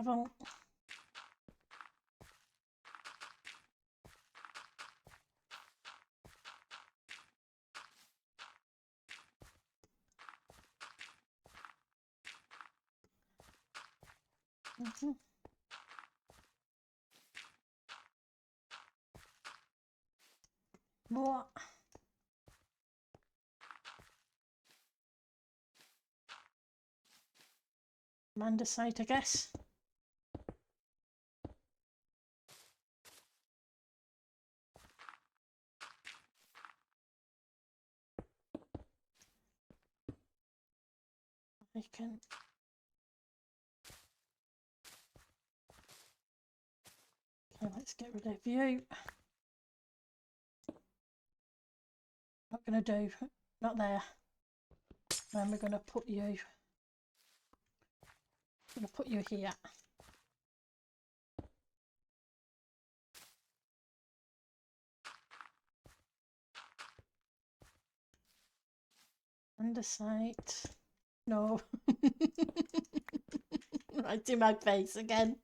gravel. More. Andesite, I guess. I can. Okay, let's get rid of you. Not going to do. Not there. Then we're going to put you. I'm going to put you here. Andesite. No. Right in my face again.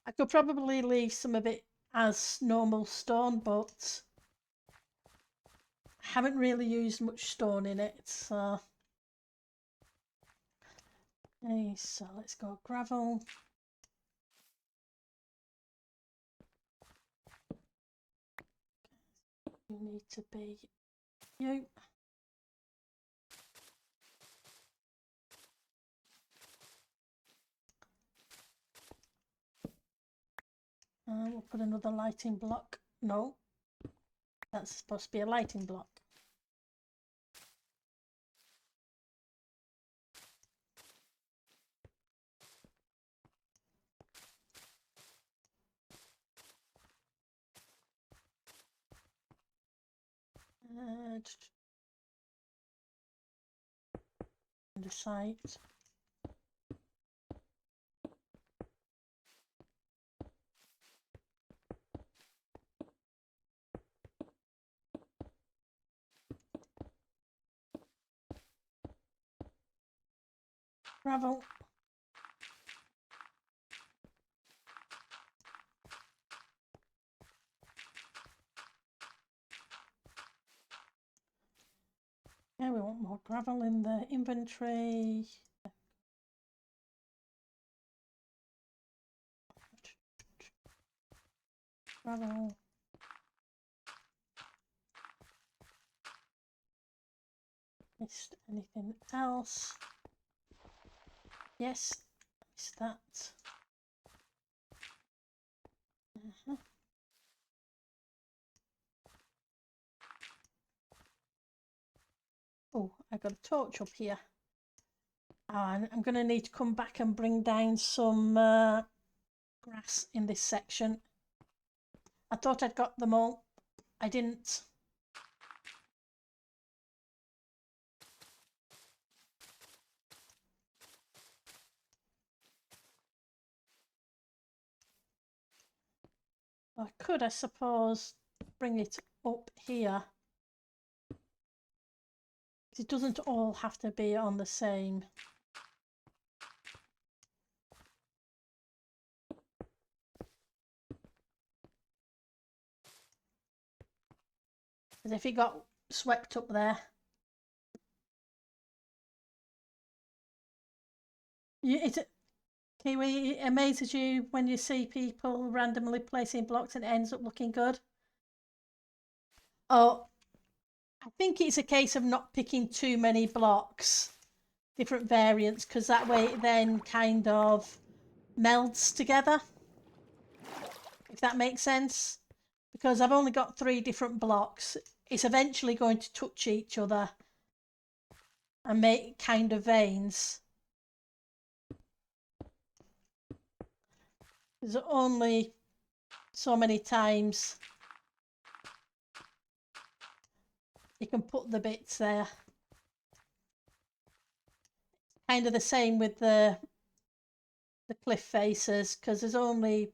I could probably leave some of it as normal stone, but I haven't really used much stone in it, so. Okay, so let's go gravel. You need to be you. We'll put another lighting block. No, that's supposed to be a lighting block. Andesite. Gravel. Yeah, we want more gravel in the inventory. Gravel. Missed anything else? Yes, missed that. Oh, I got a torch up here. And I'm going to need to come back and bring down some grass in this section. I thought I'd got them all. I didn't. I could, I suppose, bring it up here. It doesn't all have to be on the same. Because if it got swept up there, Kiwi, it amazes you when you see people randomly placing blocks and it ends up looking good. Oh, I think it's a case of not picking too many blocks, different variants, because that way it then kind of melds together, if that makes sense. Because I've only got 3 different blocks, it's eventually going to touch each other and make kind of veins. There's only so many times you can put the bits there. Kind of the same with the cliff faces, because there's only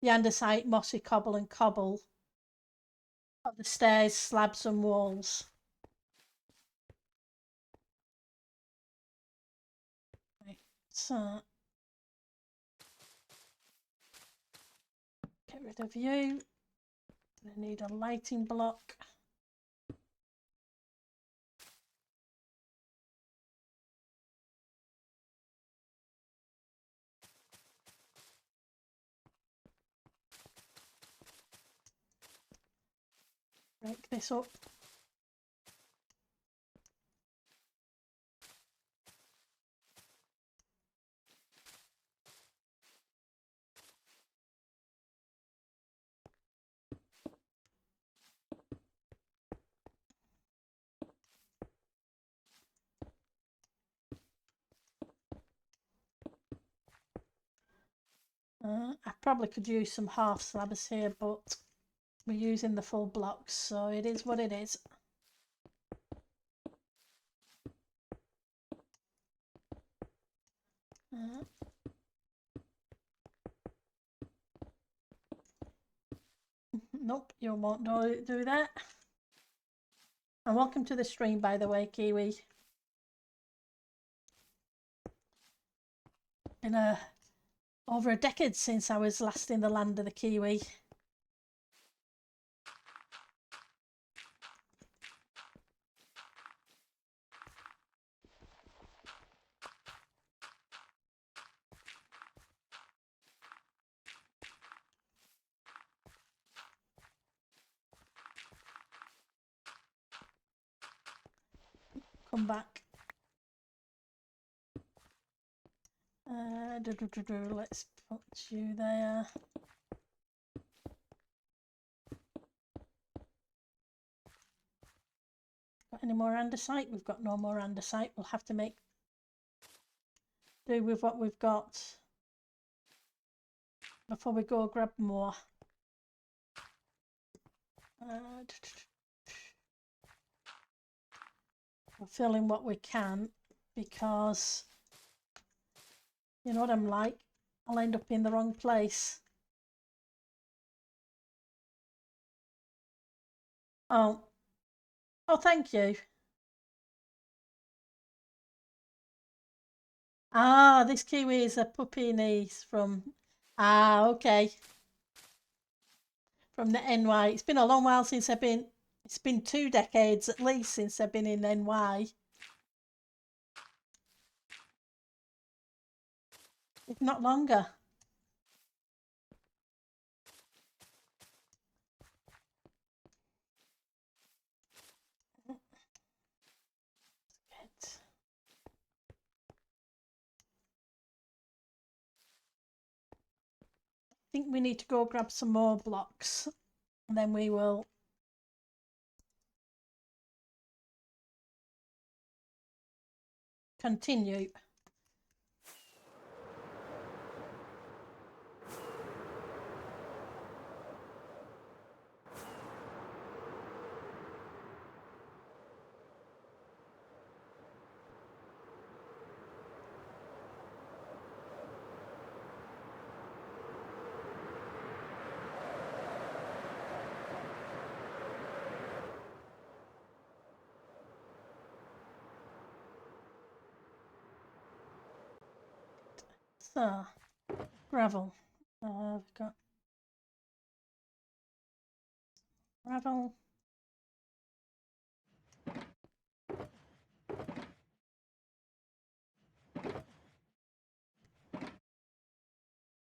the andesite, mossy cobble and cobble of the stairs, slabs and walls. So get rid of you. I need a lighting block. Break this up. I probably could use some half slabs here, but we're using the full blocks, so it is what it is. Nope, you won't do that. And welcome to the stream, by the way, Kiwi. Been over a decade since I was last in the land of the Kiwi. Come back. Let's put you there. Got any more andesite? We've got no more andesite. We'll have to do with what we've got before we go grab more. We'll fill in what we can, because you know what I'm like, I'll end up in the wrong place. Oh, thank you. Ah, this Kiwi is a puppy niece from, okay. From the NY. It's been a long while since it's been 2 decades at least since I've been in NY. If not longer. I think we need to go grab some more blocks, and then we will continue. So, gravel. I've got gravel.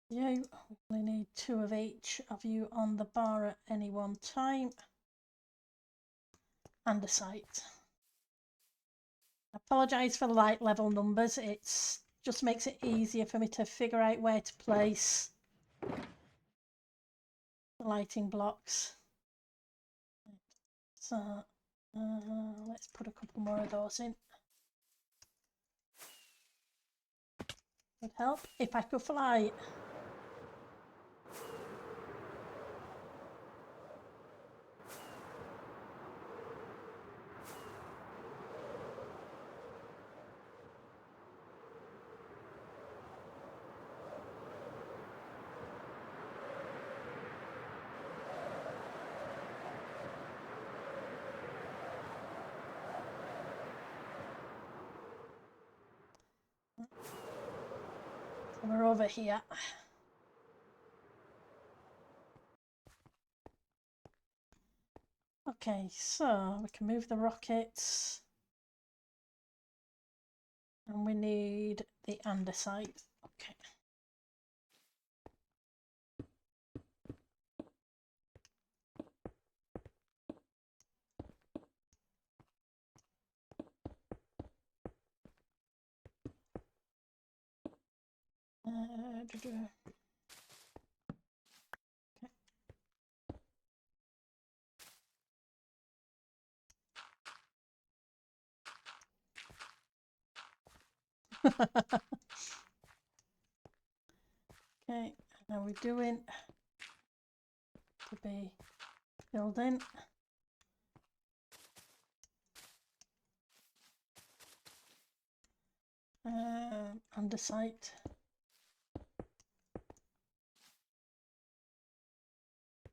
You only need 2 of each of you on the bar at any one time. Andesite. I apologise for the light level numbers. It's just makes it easier for me to figure out where to place the lighting blocks. So let's put a couple more of those in. Would help if I could fly. We're over here. Okay, so we can move the rockets. And we need the andesite. Okay. Okay, now we're doing to be building. Andesite.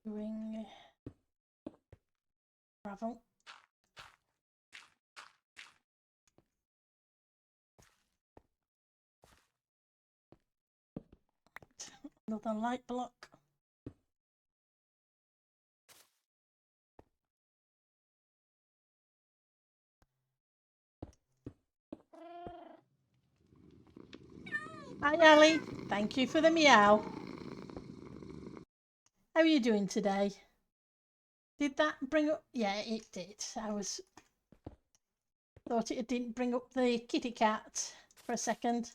Doing gravel. Another light block. Hi Ali, thank you for the meow. How are you doing today? Did that bring up? Yeah, it did. Thought it didn't bring up the kitty cat for a second.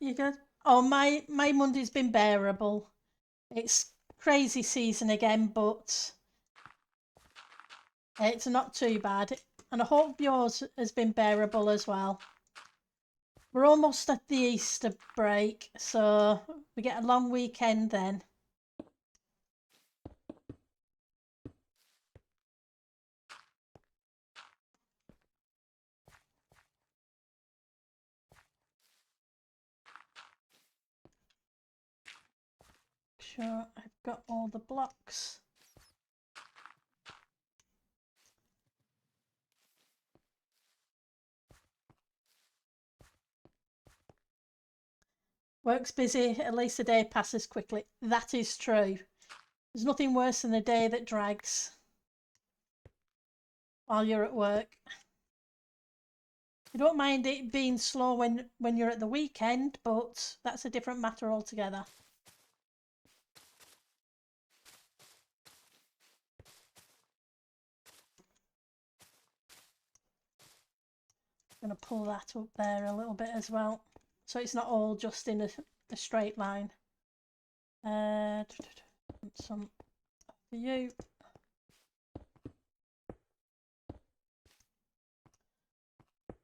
You good? Oh, my Monday's been bearable. It's crazy season again, but it's not too bad. And I hope yours has been bearable as well. We're almost at the Easter break, so we get a long weekend then. Sure, I've got all the blocks. Work's busy, at least the day passes quickly. That is true. There's nothing worse than a day that drags while you're at work. I don't mind it being slow when you're at the weekend, but that's a different matter altogether. I'm going to pull that up there a little bit as well, so it's not all just in a straight line. Some for you.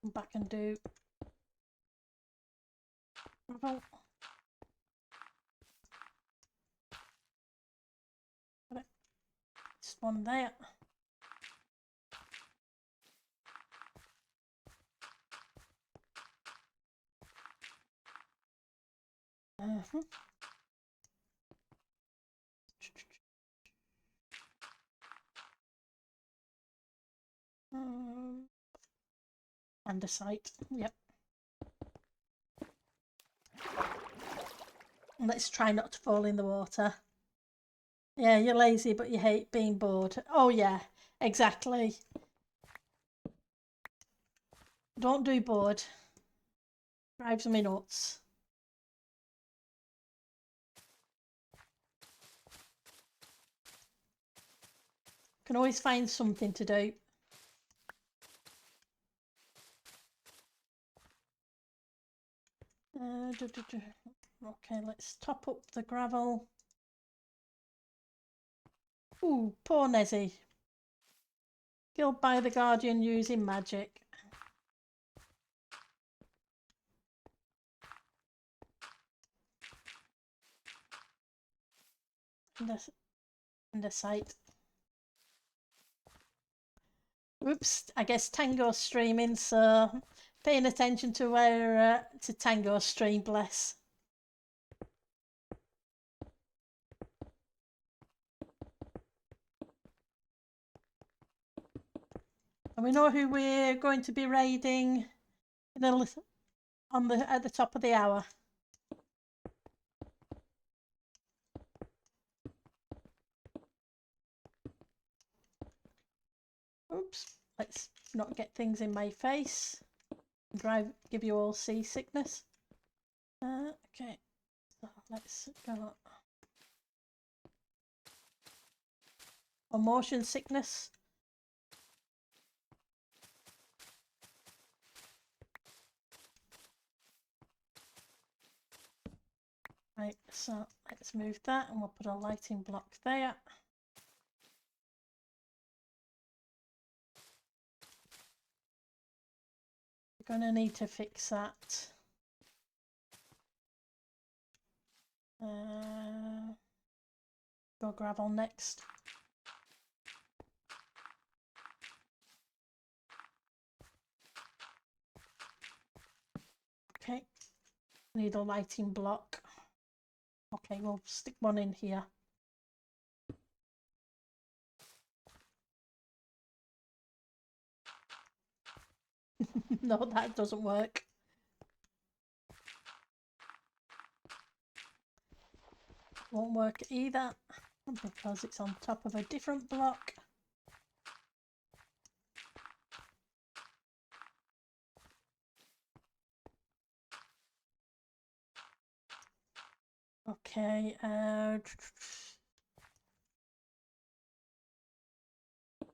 Come back and do gravel. Got it. Just one there. Andesite, yep. Let's try not to fall in the water. Yeah, you're lazy, but you hate being bored. Oh yeah, exactly. Don't do bored. Drives me nuts. Can always find something to do. Okay, let's top up the gravel. Ooh, poor Nezzy. Killed by the Guardian using magic. Andesite. Oops, I guess Tango's streaming, so paying attention to where to Tango's stream, bless. And we know who we're going to be raiding in a little, at the top of the hour. Oops, let's not get things in my face. Give you all seasickness. Okay, so let's go. Or motion sickness. Right, so let's move that and we'll put a lighting block there. We're going to need to fix that. Go gravel next. Okay, need a lighting block. Okay, we'll stick one in here. No, that doesn't work. Won't work either because it's on top of a different block. Okay,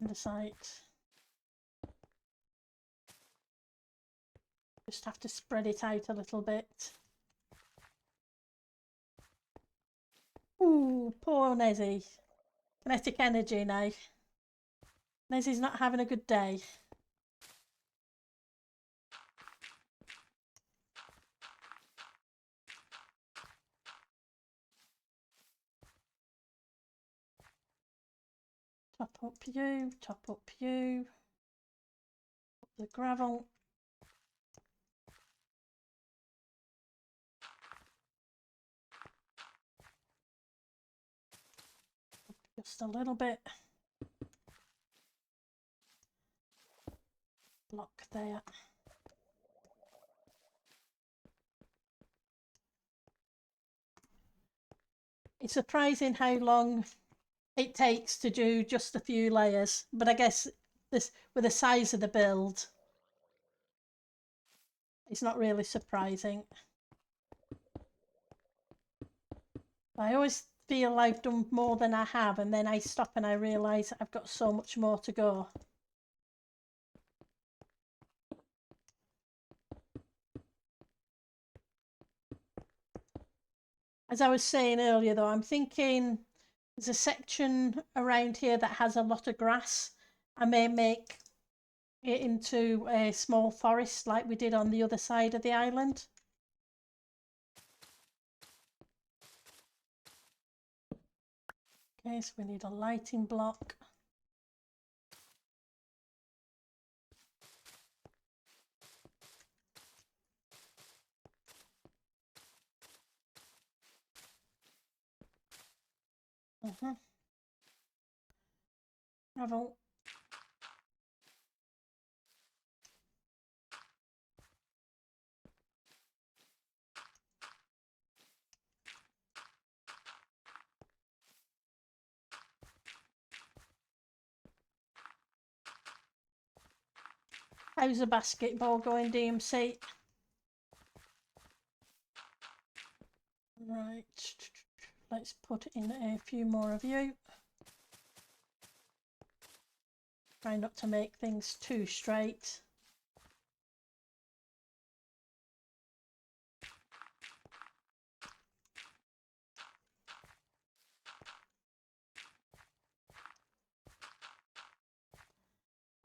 the site. Just have to spread it out a little bit. Ooh, poor Nezzy. Kinetic energy now. Nezzy's not having a good day. Top up you, top up you. Up the gravel. Just a little bit. Block there. It's surprising how long it takes to do just a few layers, but I guess this, with the size of the build, it's not really surprising. I always feel I've done more than I have, and then I stop and I realise I've got so much more to go. As I was saying earlier though, I'm thinking there's a section around here that has a lot of grass. I may make it into a small forest like we did on the other side of the island. Okay, so we need a lighting block. Gravel. How's the basketball going, DMC? Right, let's put in a few more of you. Try not to make things too straight.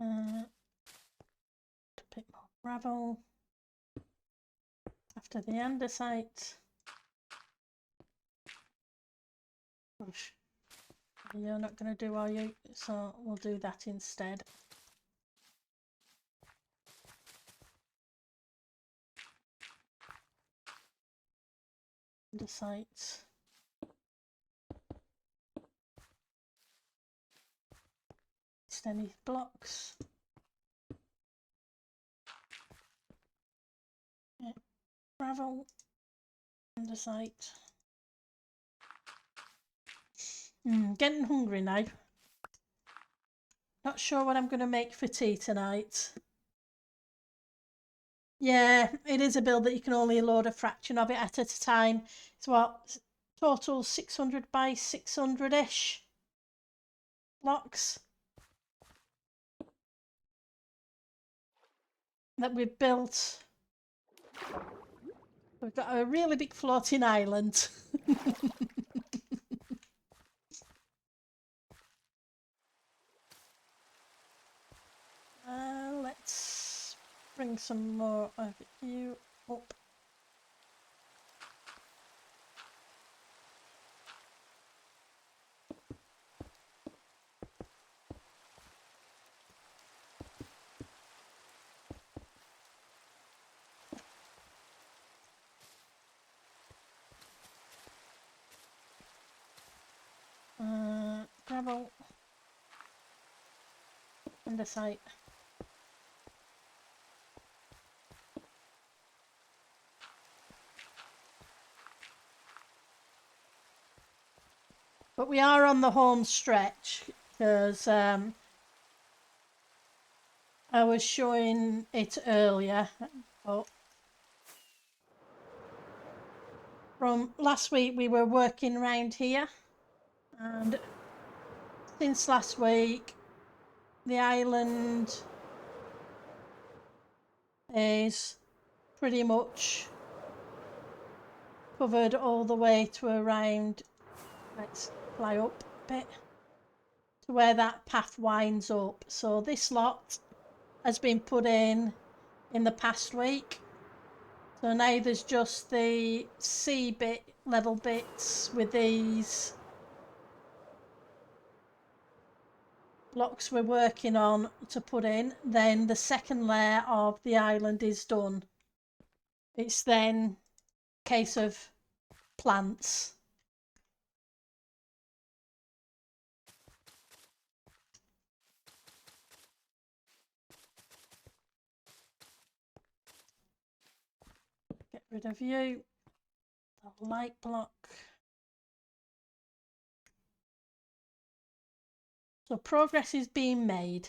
A bit more gravel. After the andesite. Gosh, you're not going to do, are you? So we'll do that instead. Andesite. Any blocks. gravel, andesite. Getting hungry now. Not sure what I'm going to make for tea tonight. Yeah, it is a build that you can only load a fraction of it at a time. It's what, total 600 by 600-ish blocks that we've built. We've got a really big floating island. Let's bring some more of you up. Gravel, andesite. But we are on the home stretch because I was showing it earlier. But from last week we were working around here, and since last week the island is pretty much covered all the way to around, let's fly up a bit, to where that path winds up. So this lot has been put in the past week. So now there's just the sea bit, level bits with these blocks we're working on to put in. Then the second layer of the island is done. It's then a case of plants. Get rid of you. The light block. So progress is being made.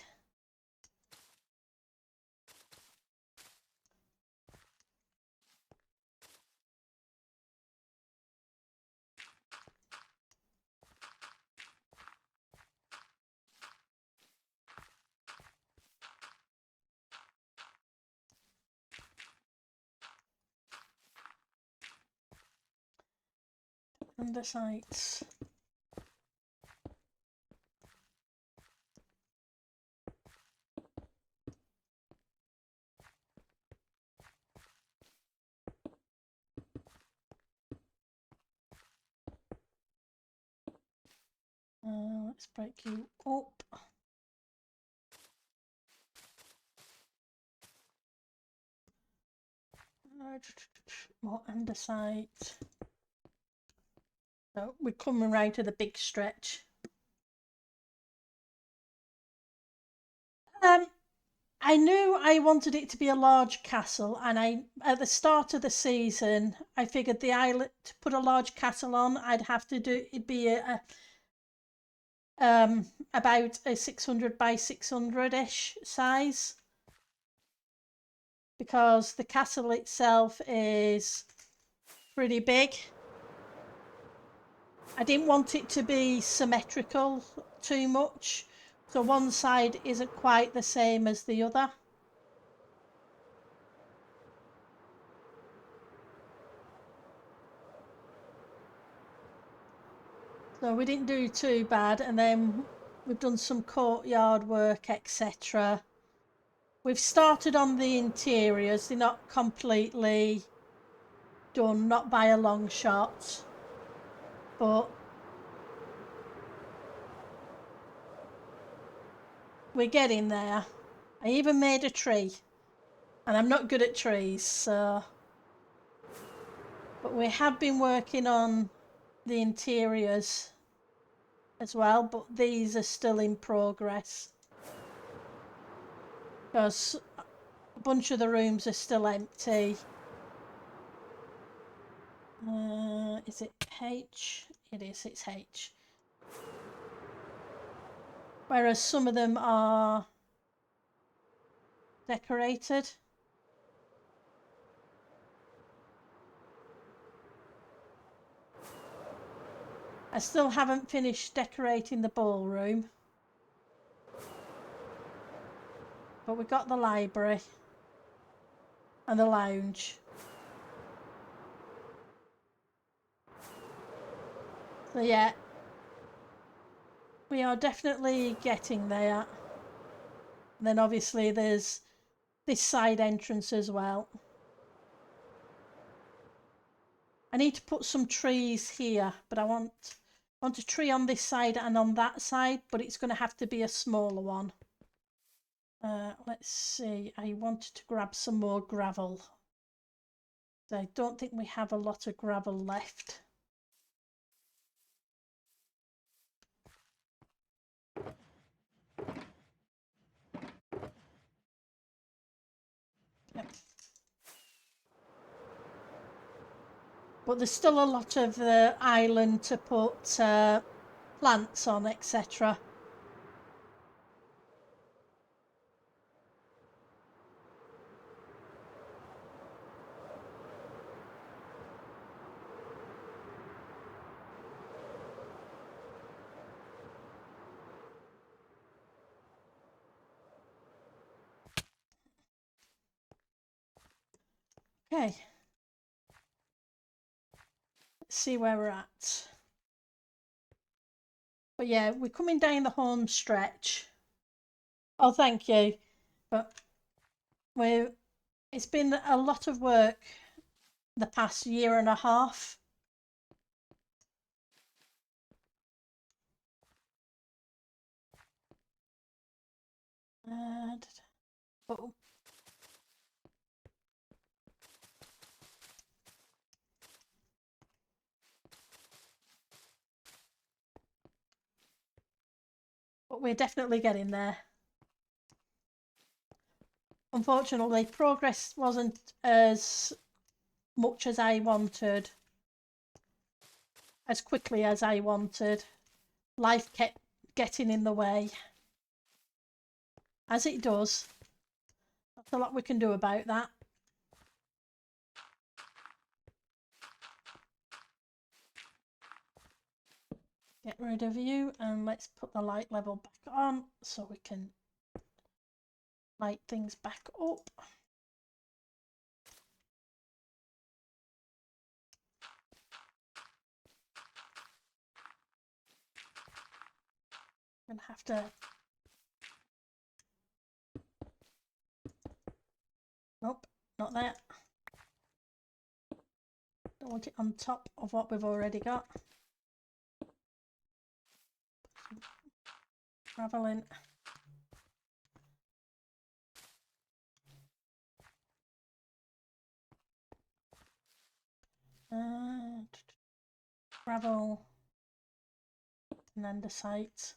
Andesites. Let's break you up. More andesite. So we're coming round to the big stretch. I knew I wanted it to be a large castle, and at the start of the season I figured the island, to put a large castle on, I'd have to do it'd be about a 600 by 600-ish size, because the castle itself is pretty big. I didn't want it to be symmetrical too much, so one side isn't quite the same as the other. So we didn't do too bad, and then we've done some courtyard work, etc. We've started on the interiors. They're not completely done, not by a long shot, but we're getting there. I even made a tree, and I'm not good at trees, so... But we have been working on the interiors as well, but these are still in progress, because a bunch of the rooms are still empty. Is it H? It is, it's H. Whereas some of them are decorated. I still haven't finished decorating the ballroom. But we've got the library and the lounge. So yeah, we are definitely getting there. And then obviously there's this side entrance as well. I need to put some trees here, but I want a tree on this side and on that side, but it's going to have to be a smaller one. Let's see, I wanted to grab some more gravel. I don't think we have a lot of gravel left. Yep. But there's still a lot of the island to put plants on, etc. Okay. Let's see where we're at. But yeah, we're coming down the home stretch. Oh, thank you. But it's been a lot of work the past year and a half. But we're definitely getting there. Unfortunately, progress wasn't as much as I wanted, as quickly as I wanted. Life kept getting in the way, as it does. That's a lot we can do about that. Get rid of you, and let's put the light level back on so we can light things back up. I'm gonna have to. Nope, not that. Don't want it on top of what we've already got. Gravel in. Gravel and andesite.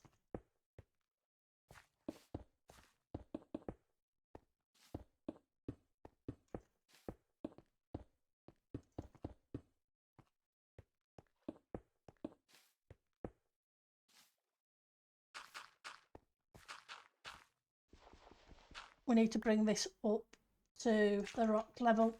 We need to bring this up to the rock level.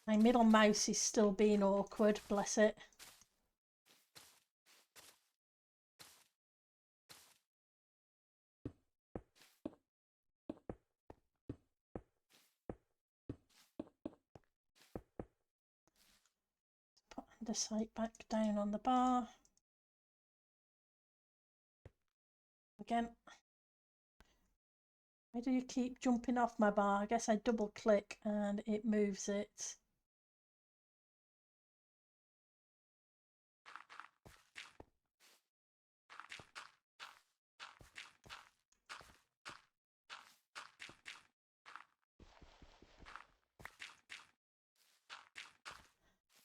My middle mouse is still being awkward, bless it. Put andesite back down on the bar. Again. Why do you keep jumping off my bar? I guess I double click and it moves it.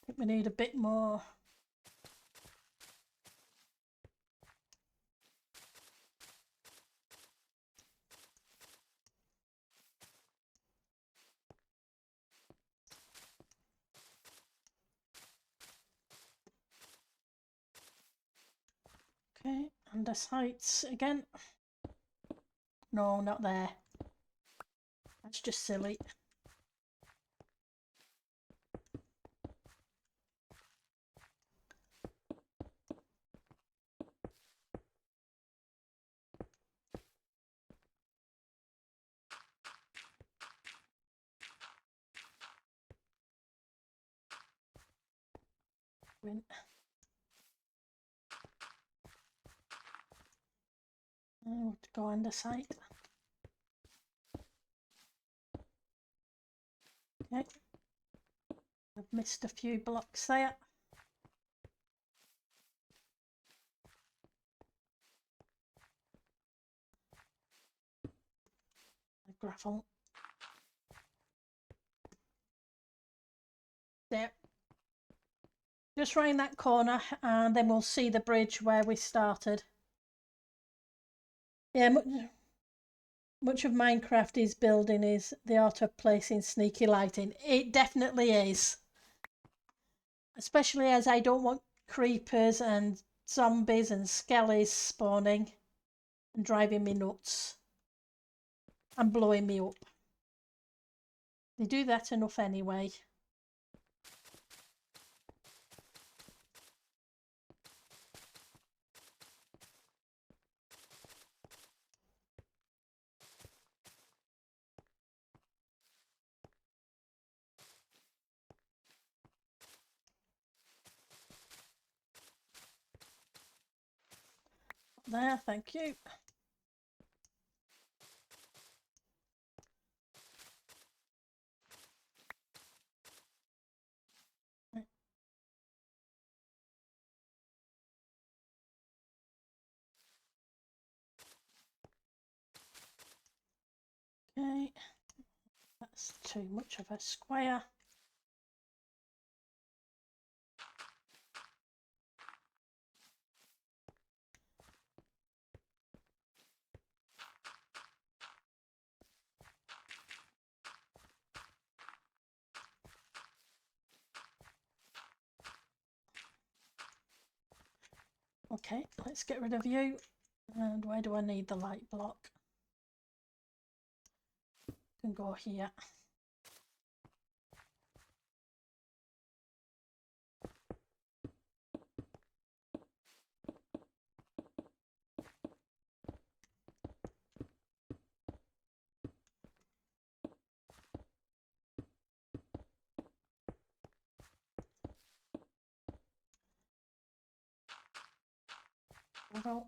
I think we need a bit more. Andesites again. No, not there. That's just silly. Win. Oh, to go andesite. Okay. I've missed a few blocks there. The gravel. There. Just round that corner and then we'll see the bridge where we started. Yeah, much of Minecraft is building is the art of placing sneaky lighting. It definitely is. Especially as I don't want creepers and zombies and skellies spawning and driving me nuts and blowing me up. They do that enough anyway. There, thank you. Okay, that's too much of a square. Okay, let's get rid of you. And where do I need the light block? Can go here. Well,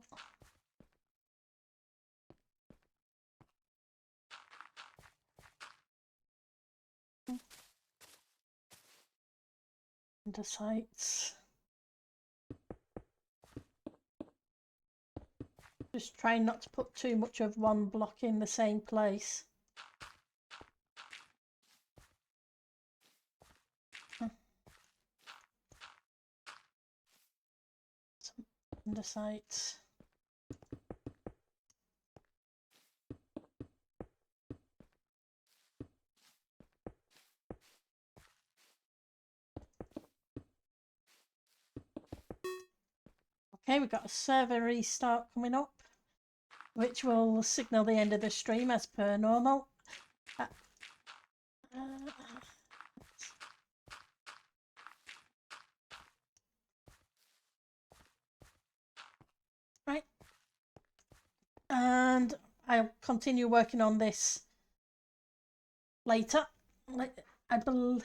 the sites. Just trying not to put too much of one block in the same place. Some andesites. Okay, we've got a server restart coming up, which will signal the end of the stream as per normal. Right. And I'll continue working on this later. I believe.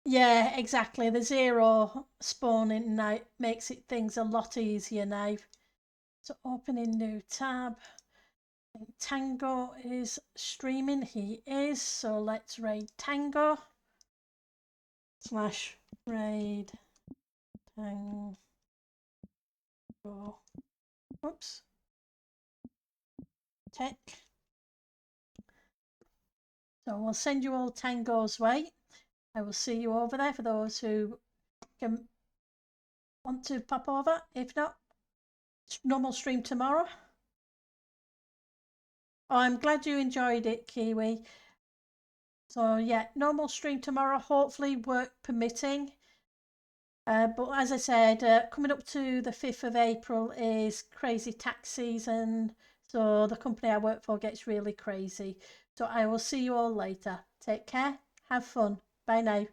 Yeah, exactly. The zero spawning now makes it things a lot easier now. So opening new tab. Tango is streaming. He is. So let's raid Tango. / raid Tango. Oops. Tech. So we'll send you all Tango's way. I will see you over there for those who can want to pop over. If not, normal stream tomorrow. Oh, I'm glad you enjoyed it, Kiwi. So yeah, normal stream tomorrow, hopefully work permitting. But as I said, coming up to the 5th of April is crazy tax season. So the company I work for gets really crazy. So I will see you all later. Take care. Have fun. Bye now.